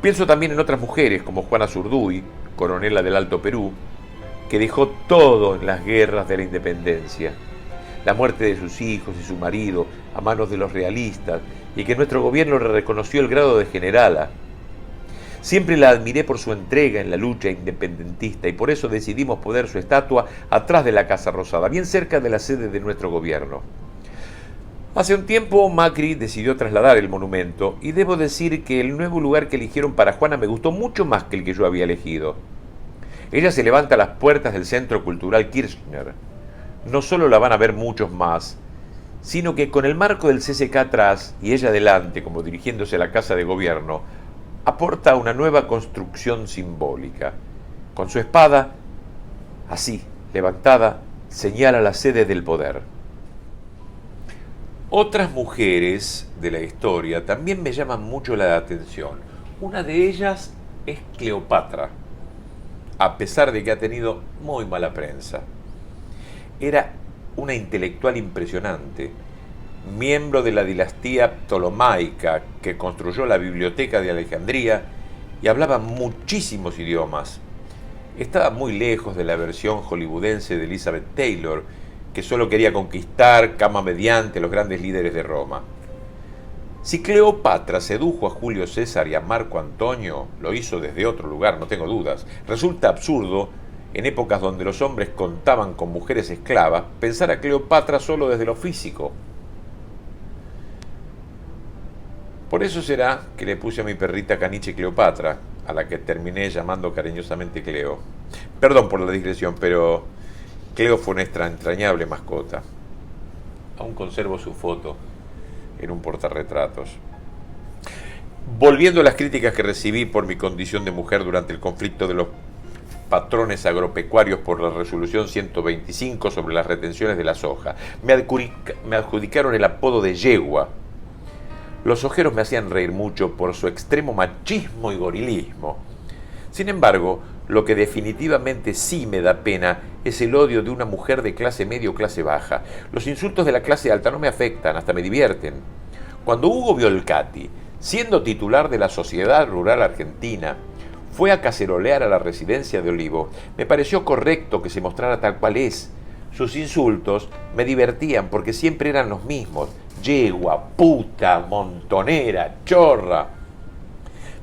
Pienso también en otras mujeres, como Juana Zurduy, coronela del Alto Perú, que dejó todo en las guerras de la independencia. la muerte de sus hijos y su marido a manos de los realistas, y que nuestro gobierno le reconoció el grado de generala. Siempre la admiré por su entrega en la lucha independentista y por eso decidimos poner su estatua atrás de la Casa Rosada, bien cerca de la sede de nuestro gobierno. Hace un tiempo Macri decidió trasladar el monumento y debo decir que el nuevo lugar que eligieron para Juana me gustó mucho más que el que yo había elegido. Ella se levanta a las puertas del Centro Cultural Kirchner. No solo la van a ver muchos más, sino que con el marco del CCK atrás y ella adelante como dirigiéndose a la Casa de Gobierno, aporta una nueva construcción simbólica. Con su espada, así, levantada, señala la sede del poder. Otras mujeres de la historia también me llaman mucho la atención. Una de ellas es Cleopatra, a pesar de que ha tenido muy mala prensa. Era una intelectual impresionante, miembro de la dinastía ptolomaica que construyó la Biblioteca de Alejandría y hablaba muchísimos idiomas. Estaba muy lejos de la versión hollywoodense de Elizabeth Taylor, que solo quería conquistar cama mediante los grandes líderes de Roma. Si Cleopatra sedujo a Julio César y a Marco Antonio, lo hizo desde otro lugar, no tengo dudas. Resulta absurdo, en épocas donde los hombres contaban con mujeres esclavas, pensar a Cleopatra solo desde lo físico. Por eso será que le puse a mi perrita caniche Cleopatra, a la que terminé llamando cariñosamente Cleo. Perdón por la digresión, pero Cleo fue nuestra entrañable mascota. Aún conservo su foto en un portarretratos. Volviendo a las críticas que recibí por mi condición de mujer durante el conflicto de los patrones agropecuarios por la resolución 125 sobre las retenciones de la soja, me adjudicaron el apodo de yegua. Los ojeros me hacían reír mucho por su extremo machismo y gorilismo. Sin embargo, lo que definitivamente sí me da pena es el odio de una mujer de clase media o clase baja. Los insultos de la clase alta no me afectan, hasta me divierten. Cuando Hugo Violcati, siendo titular de la Sociedad Rural Argentina, fue a cacerolear a la residencia de Olivos, me pareció correcto que se mostrara tal cual es. Sus insultos me divertían porque siempre eran los mismos: yegua, puta, montonera, chorra.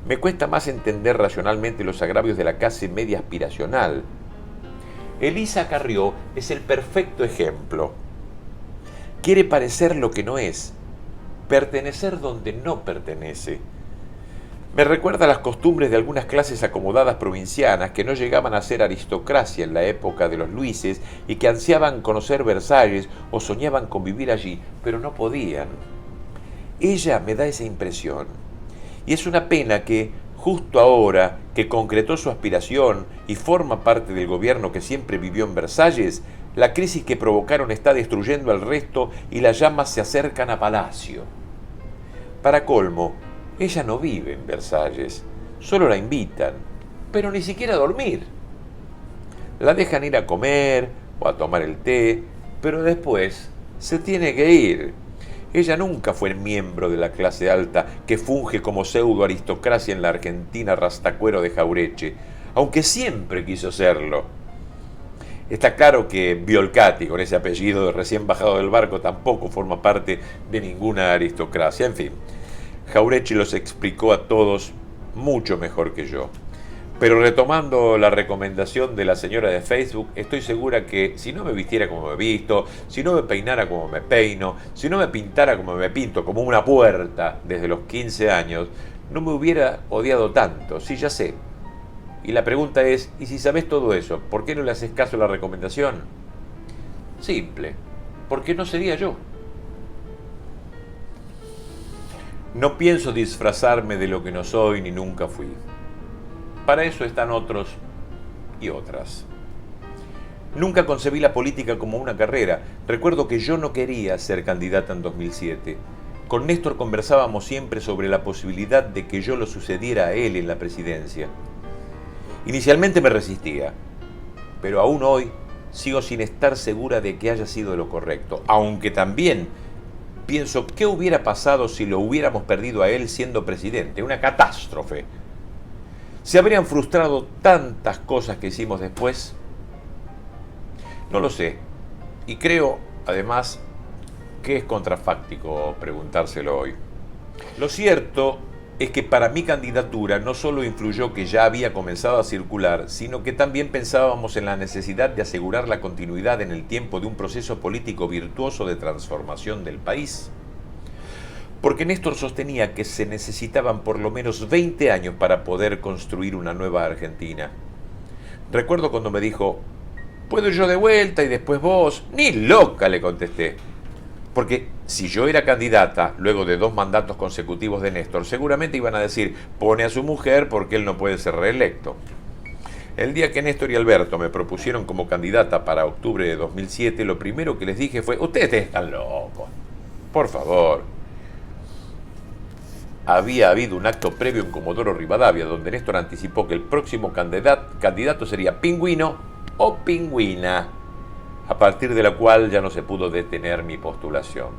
Me cuesta más entender racionalmente los agravios de la clase media aspiracional. Elisa Carrió es el perfecto ejemplo. Quiere parecer lo que no es, pertenecer donde no pertenece. Me recuerda las costumbres de algunas clases acomodadas provincianas que no llegaban a ser aristocracia en la época de los Luises y que ansiaban conocer Versalles o soñaban con vivir allí, pero no podían. Ella me da esa impresión. Y es una pena que, justo ahora que concretó su aspiración y forma parte del gobierno que siempre vivió en Versalles, la crisis que provocaron está destruyendo al resto y las llamas se acercan a Palacio. Para colmo, ella no vive en Versalles, solo la invitan, pero ni siquiera a dormir. La dejan ir a comer o a tomar el té, pero después se tiene que ir. Ella nunca fue miembro de la clase alta que funge como pseudo aristocracia en la Argentina rastacuero de Jaureche, aunque siempre quiso serlo. Está claro que Violcati, con ese apellido de recién bajado del barco, tampoco forma parte de ninguna aristocracia. En fin, Jaureche los explicó a todos mucho mejor que yo. Pero retomando la recomendación de la señora de Facebook, estoy segura que si no me vistiera como me visto, si no me peinara como me peino, si no me pintara como me pinto, como una puerta desde los 15 años, no me hubiera odiado tanto. Sí, ya sé. Y la pregunta es, ¿y si sabes todo eso, por qué no le haces caso a la recomendación? Simple, porque no sería yo. No pienso disfrazarme de lo que no soy ni nunca fui. Para eso están otros y otras. Nunca concebí la política como una carrera. Recuerdo que yo no quería ser candidata en 2007. Con Néstor conversábamos siempre sobre la posibilidad de que yo lo sucediera a él en la presidencia. Inicialmente me resistía, pero aún hoy sigo sin estar segura de que haya sido lo correcto, aunque también pienso qué hubiera pasado si lo hubiéramos perdido a él siendo presidente. Una catástrofe. ¿Se habrían frustrado tantas cosas que hicimos después? No lo sé. Y creo, Además, ¿qué es contrafáctico preguntárselo hoy? Lo cierto es que para mi candidatura no solo influyó que ya había comenzado a circular, sino que también pensábamos en la necesidad de asegurar la continuidad en el tiempo de un proceso político virtuoso de transformación del país. Porque Néstor sostenía que se necesitaban por lo menos 20 años para poder construir una nueva Argentina. Recuerdo cuando me dijo, ¿puedo yo de vuelta y después vos? Ni loca, le contesté. Porque si yo era candidata, luego de 2 mandatos consecutivos de Néstor, seguramente iban a decir, pone a su mujer porque él no puede ser reelecto. El día que Néstor y Alberto me propusieron como candidata para octubre de 2007, lo primero que les dije fue, ustedes están locos, por favor. Había habido un acto previo en Comodoro Rivadavia, donde Néstor anticipó que el próximo candidato sería Pingüino o Pingüina, a partir de la cual ya no se pudo detener mi postulación.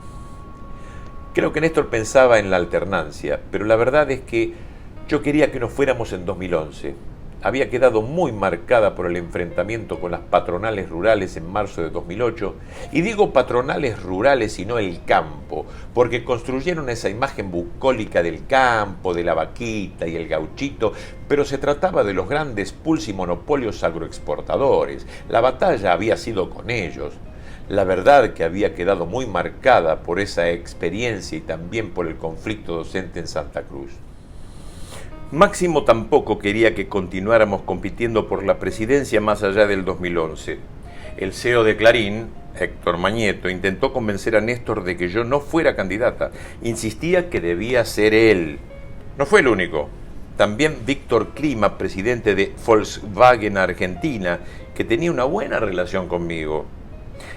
Creo que Néstor pensaba en la alternancia, pero la verdad es que yo quería que nos fuéramos en 2011. Había quedado muy marcada por el enfrentamiento con las patronales rurales en marzo de 2008, y digo patronales rurales y no el campo, porque construyeron esa imagen bucólica del campo, de la vaquita y el gauchito, pero se trataba de los grandes pools y monopolios agroexportadores. La batalla había sido con ellos. La verdad que había quedado muy marcada por esa experiencia y también por el conflicto docente en Santa Cruz. Máximo tampoco quería que continuáramos compitiendo por la presidencia más allá del 2011. El CEO de Clarín, Héctor Mañeto, intentó convencer a Néstor de que yo no fuera candidata. Insistía que debía ser él. No fue el único. También Víctor Klima, presidente de Volkswagen Argentina, que tenía una buena relación conmigo.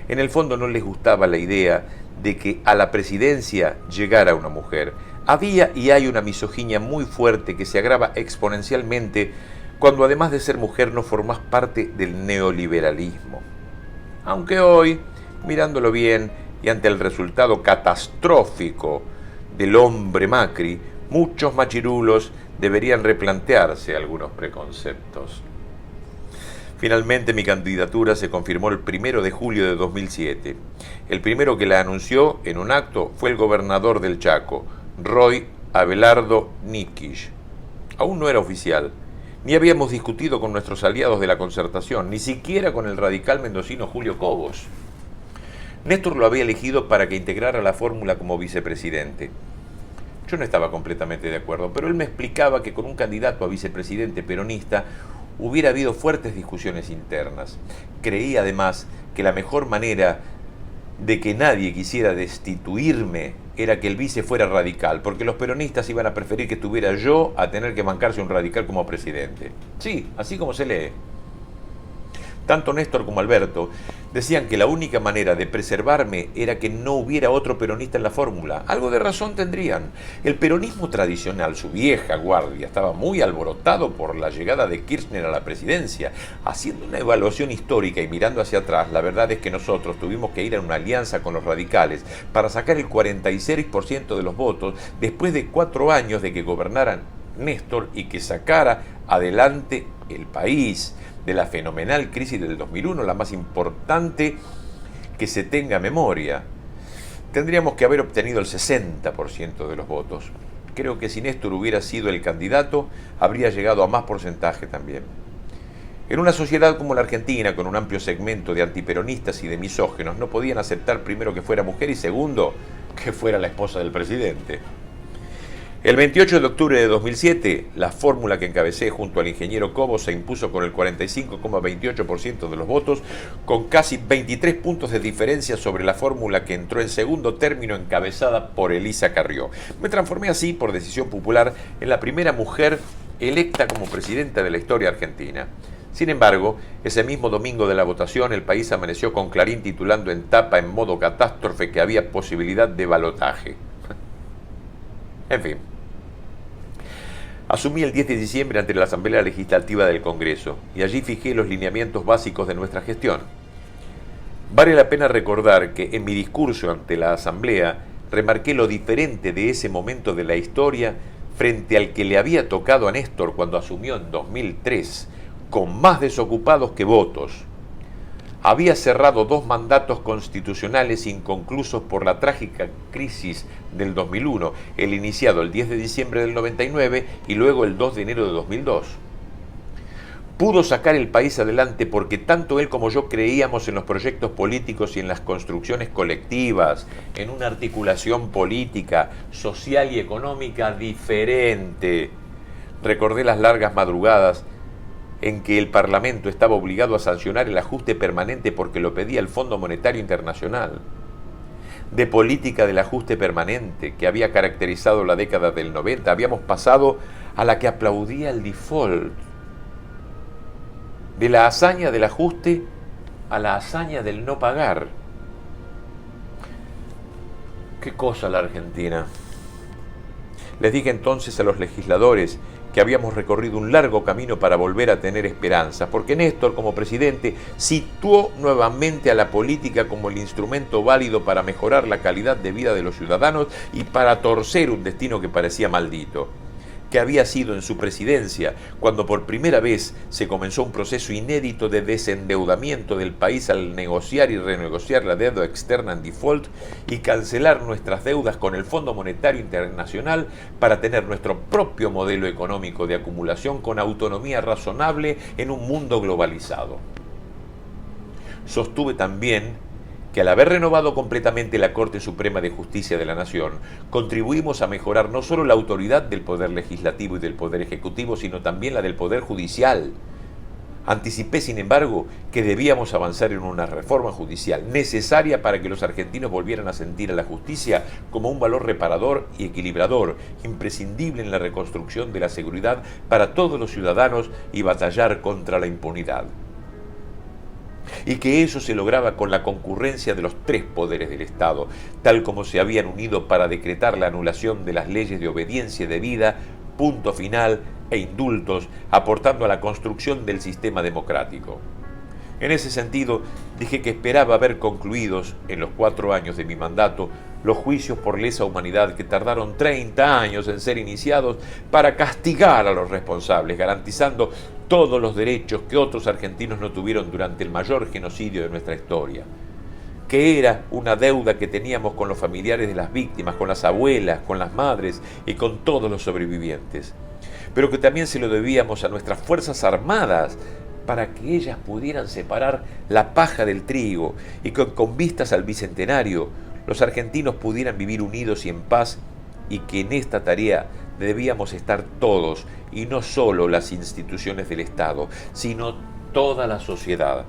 En el fondo no les gustaba la idea de que a la presidencia llegara una mujer. Había y hay una misoginia muy fuerte que se agrava exponencialmente cuando además de ser mujer no formás parte del neoliberalismo. Aunque hoy, mirándolo bien y ante el resultado catastrófico del hombre Macri, muchos machirulos deberían replantearse algunos preconceptos. Finalmente mi candidatura se confirmó el 1 de julio de 2007. El primero que la anunció en un acto fue el gobernador del Chaco, Roy Abelardo Nikisch. Aún no era oficial, ni habíamos discutido con nuestros aliados de la concertación, ni siquiera con el radical mendocino Julio Cobos. Néstor lo había elegido para que integrara la fórmula como vicepresidente. Yo no estaba completamente de acuerdo, pero él me explicaba que con un candidato a vicepresidente peronista hubiera habido fuertes discusiones internas. Creí además que la mejor manera de que nadie quisiera destituirme era que el vice fuera radical, porque los peronistas iban a preferir que estuviera yo a tener que bancarse un radical como presidente. Sí, así como se lee. Tanto Néstor como Alberto decían que la única manera de preservarme era que no hubiera otro peronista en la fórmula. Algo de razón tendrían. El peronismo tradicional, su vieja guardia, estaba muy alborotado por la llegada de Kirchner a la presidencia. Haciendo una evaluación histórica y mirando hacia atrás, la verdad es que nosotros tuvimos que ir a una alianza con los radicales para sacar el 46% de los votos después de 4 años de que gobernaran Néstor y que sacara adelante el país de la fenomenal crisis del 2001, la más importante que se tenga memoria. Tendríamos que haber obtenido el 60% de los votos. Creo que si Néstor hubiera sido el candidato, habría llegado a más porcentaje también. En una sociedad como la Argentina, con un amplio segmento de antiperonistas y de misógenos, no podían aceptar primero que fuera mujer y segundo, que fuera la esposa del presidente. El 28 de octubre de 2007, la fórmula que encabecé junto al ingeniero Cobos se impuso con el 45,28% de los votos, con casi 23 puntos de diferencia sobre la fórmula que entró en segundo término encabezada por Elisa Carrió. Me transformé así, por decisión popular, en la primera mujer electa como presidenta de la historia argentina. Sin embargo, ese mismo domingo de la votación, el país amaneció con Clarín titulando en tapa en modo catástrofe que había posibilidad de balotaje. En fin. Asumí el 10 de diciembre ante la Asamblea Legislativa del Congreso y allí fijé los lineamientos básicos de nuestra gestión. Vale la pena recordar que en mi discurso ante la Asamblea remarqué lo diferente de ese momento de la historia frente al que le había tocado a Néstor cuando asumió en 2003, con más desocupados que votos. había cerrado 2 mandatos constitucionales inconclusos por la trágica crisis del 2001, el iniciado el 10 de diciembre del 99 y luego el 2 de enero de 2002. Pudo sacar el país adelante porque tanto él como yo creíamos en los proyectos políticos y en las construcciones colectivas, en una articulación política, social y económica diferente. Recordé las largas madrugadas en que el Parlamento estaba obligado a sancionar el ajuste permanente porque lo pedía el Fondo Monetario Internacional. De política del ajuste permanente que había caracterizado la década del 90, habíamos pasado a la que aplaudía el default. De la hazaña del ajuste a la hazaña del no pagar. ¿Qué cosa la Argentina? Les dije entonces a los legisladores que habíamos recorrido un largo camino para volver a tener esperanza, porque Néstor, como presidente, situó nuevamente a la política como el instrumento válido para mejorar la calidad de vida de los ciudadanos y para torcer un destino que parecía maldito, que había sido en su presidencia cuando por primera vez se comenzó un proceso inédito de desendeudamiento del país al negociar y renegociar la deuda externa en default y cancelar nuestras deudas con el Fondo Monetario Internacional para tener nuestro propio modelo económico de acumulación con autonomía razonable en un mundo globalizado. Sostuve también que al haber renovado completamente la Corte Suprema de Justicia de la Nación, contribuimos a mejorar no solo la autoridad del Poder Legislativo y del Poder Ejecutivo, sino también la del Poder Judicial. Anticipé, sin embargo, que debíamos avanzar en una reforma judicial necesaria para que los argentinos volvieran a sentir a la justicia como un valor reparador y equilibrador, imprescindible en la reconstrucción de la seguridad para todos los ciudadanos y batallar contra la impunidad. Y que eso se lograba con la concurrencia de los 3 poderes del Estado, tal como se habían unido para decretar la anulación de las leyes de obediencia debida, punto final e indultos, aportando a la construcción del sistema democrático. En ese sentido, dije que esperaba ver concluidos, en los 4 años de mi mandato, los juicios por lesa humanidad que tardaron 30 años en ser iniciados para castigar a los responsables, garantizando todos los derechos que otros argentinos no tuvieron durante el mayor genocidio de nuestra historia. Que era una deuda que teníamos con los familiares de las víctimas, con las abuelas, con las madres y con todos los sobrevivientes. Pero que también se lo debíamos a nuestras Fuerzas Armadas, para que ellas pudieran separar la paja del trigo y que con vistas al bicentenario los argentinos pudieran vivir unidos y en paz, y que en esta tarea debíamos estar todos y no solo las instituciones del Estado, sino toda la sociedad.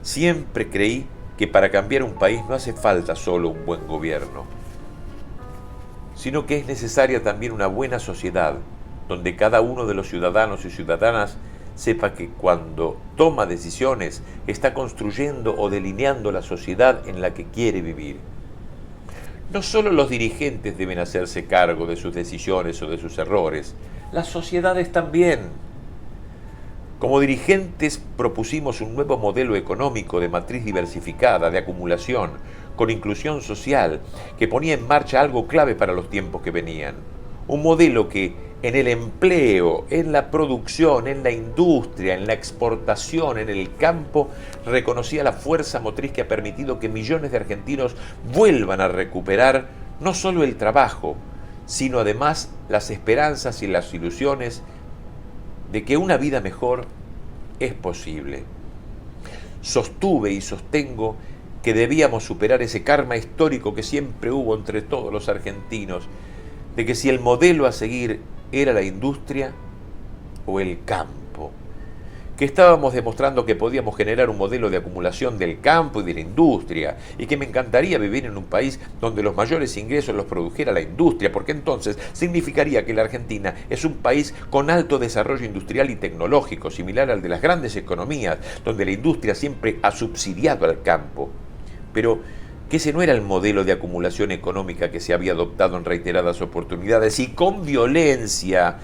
Siempre creí que para cambiar un país no hace falta solo un buen gobierno, sino que es necesaria también una buena sociedad, donde cada uno de los ciudadanos y ciudadanas sepa que cuando toma decisiones está construyendo o delineando la sociedad en la que quiere vivir. No solo los dirigentes deben hacerse cargo de sus decisiones o de sus errores, las sociedades también. Como dirigentes propusimos un nuevo modelo económico de matriz diversificada, de acumulación, con inclusión social, que ponía en marcha algo clave para los tiempos que venían. Un modelo que en el empleo, en la producción, en la industria, en la exportación, en el campo, reconocía la fuerza motriz que ha permitido que millones de argentinos vuelvan a recuperar no solo el trabajo, sino además las esperanzas y las ilusiones de que una vida mejor es posible. Sostuve y sostengo que debíamos superar ese karma histórico que siempre hubo entre todos los argentinos, de que si el modelo a seguir era la industria o el campo, que estábamos demostrando que podíamos generar un modelo de acumulación del campo y de la industria, y que me encantaría vivir en un país donde los mayores ingresos los produjera la industria, porque entonces significaría que la Argentina es un país con alto desarrollo industrial y tecnológico, similar al de las grandes economías, donde la industria siempre ha subsidiado al campo. Pero que ese no era el modelo de acumulación económica que se había adoptado en reiteradas oportunidades y con violencia,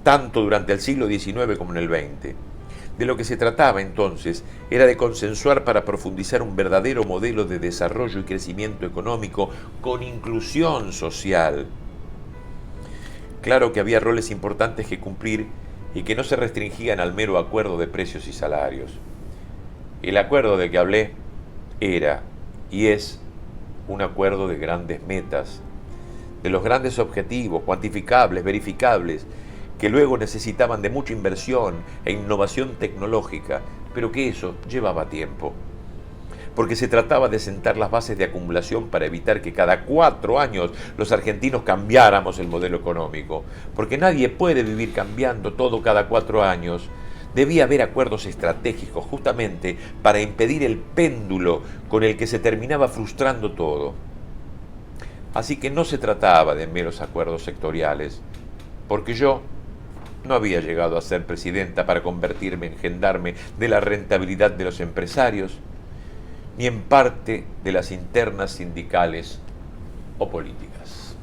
tanto durante el siglo XIX como en el XX. De lo que se trataba entonces era de consensuar para profundizar un verdadero modelo de desarrollo y crecimiento económico con inclusión social. Claro que había roles importantes que cumplir y que no se restringían al mero acuerdo de precios y salarios. El acuerdo de que hablé era y es un acuerdo de grandes metas, de los grandes objetivos, cuantificables, verificables, que luego necesitaban de mucha inversión e innovación tecnológica, pero que eso llevaba tiempo. Porque se trataba de sentar las bases de acumulación para evitar que cada 4 años los argentinos cambiáramos el modelo económico, porque nadie puede vivir cambiando todo cada 4 años. Debía haber acuerdos estratégicos justamente para impedir el péndulo con el que se terminaba frustrando todo. Así que no se trataba de meros acuerdos sectoriales, porque yo no había llegado a ser presidenta para convertirme en gendarme de la rentabilidad de los empresarios, ni en parte de las internas sindicales o políticas.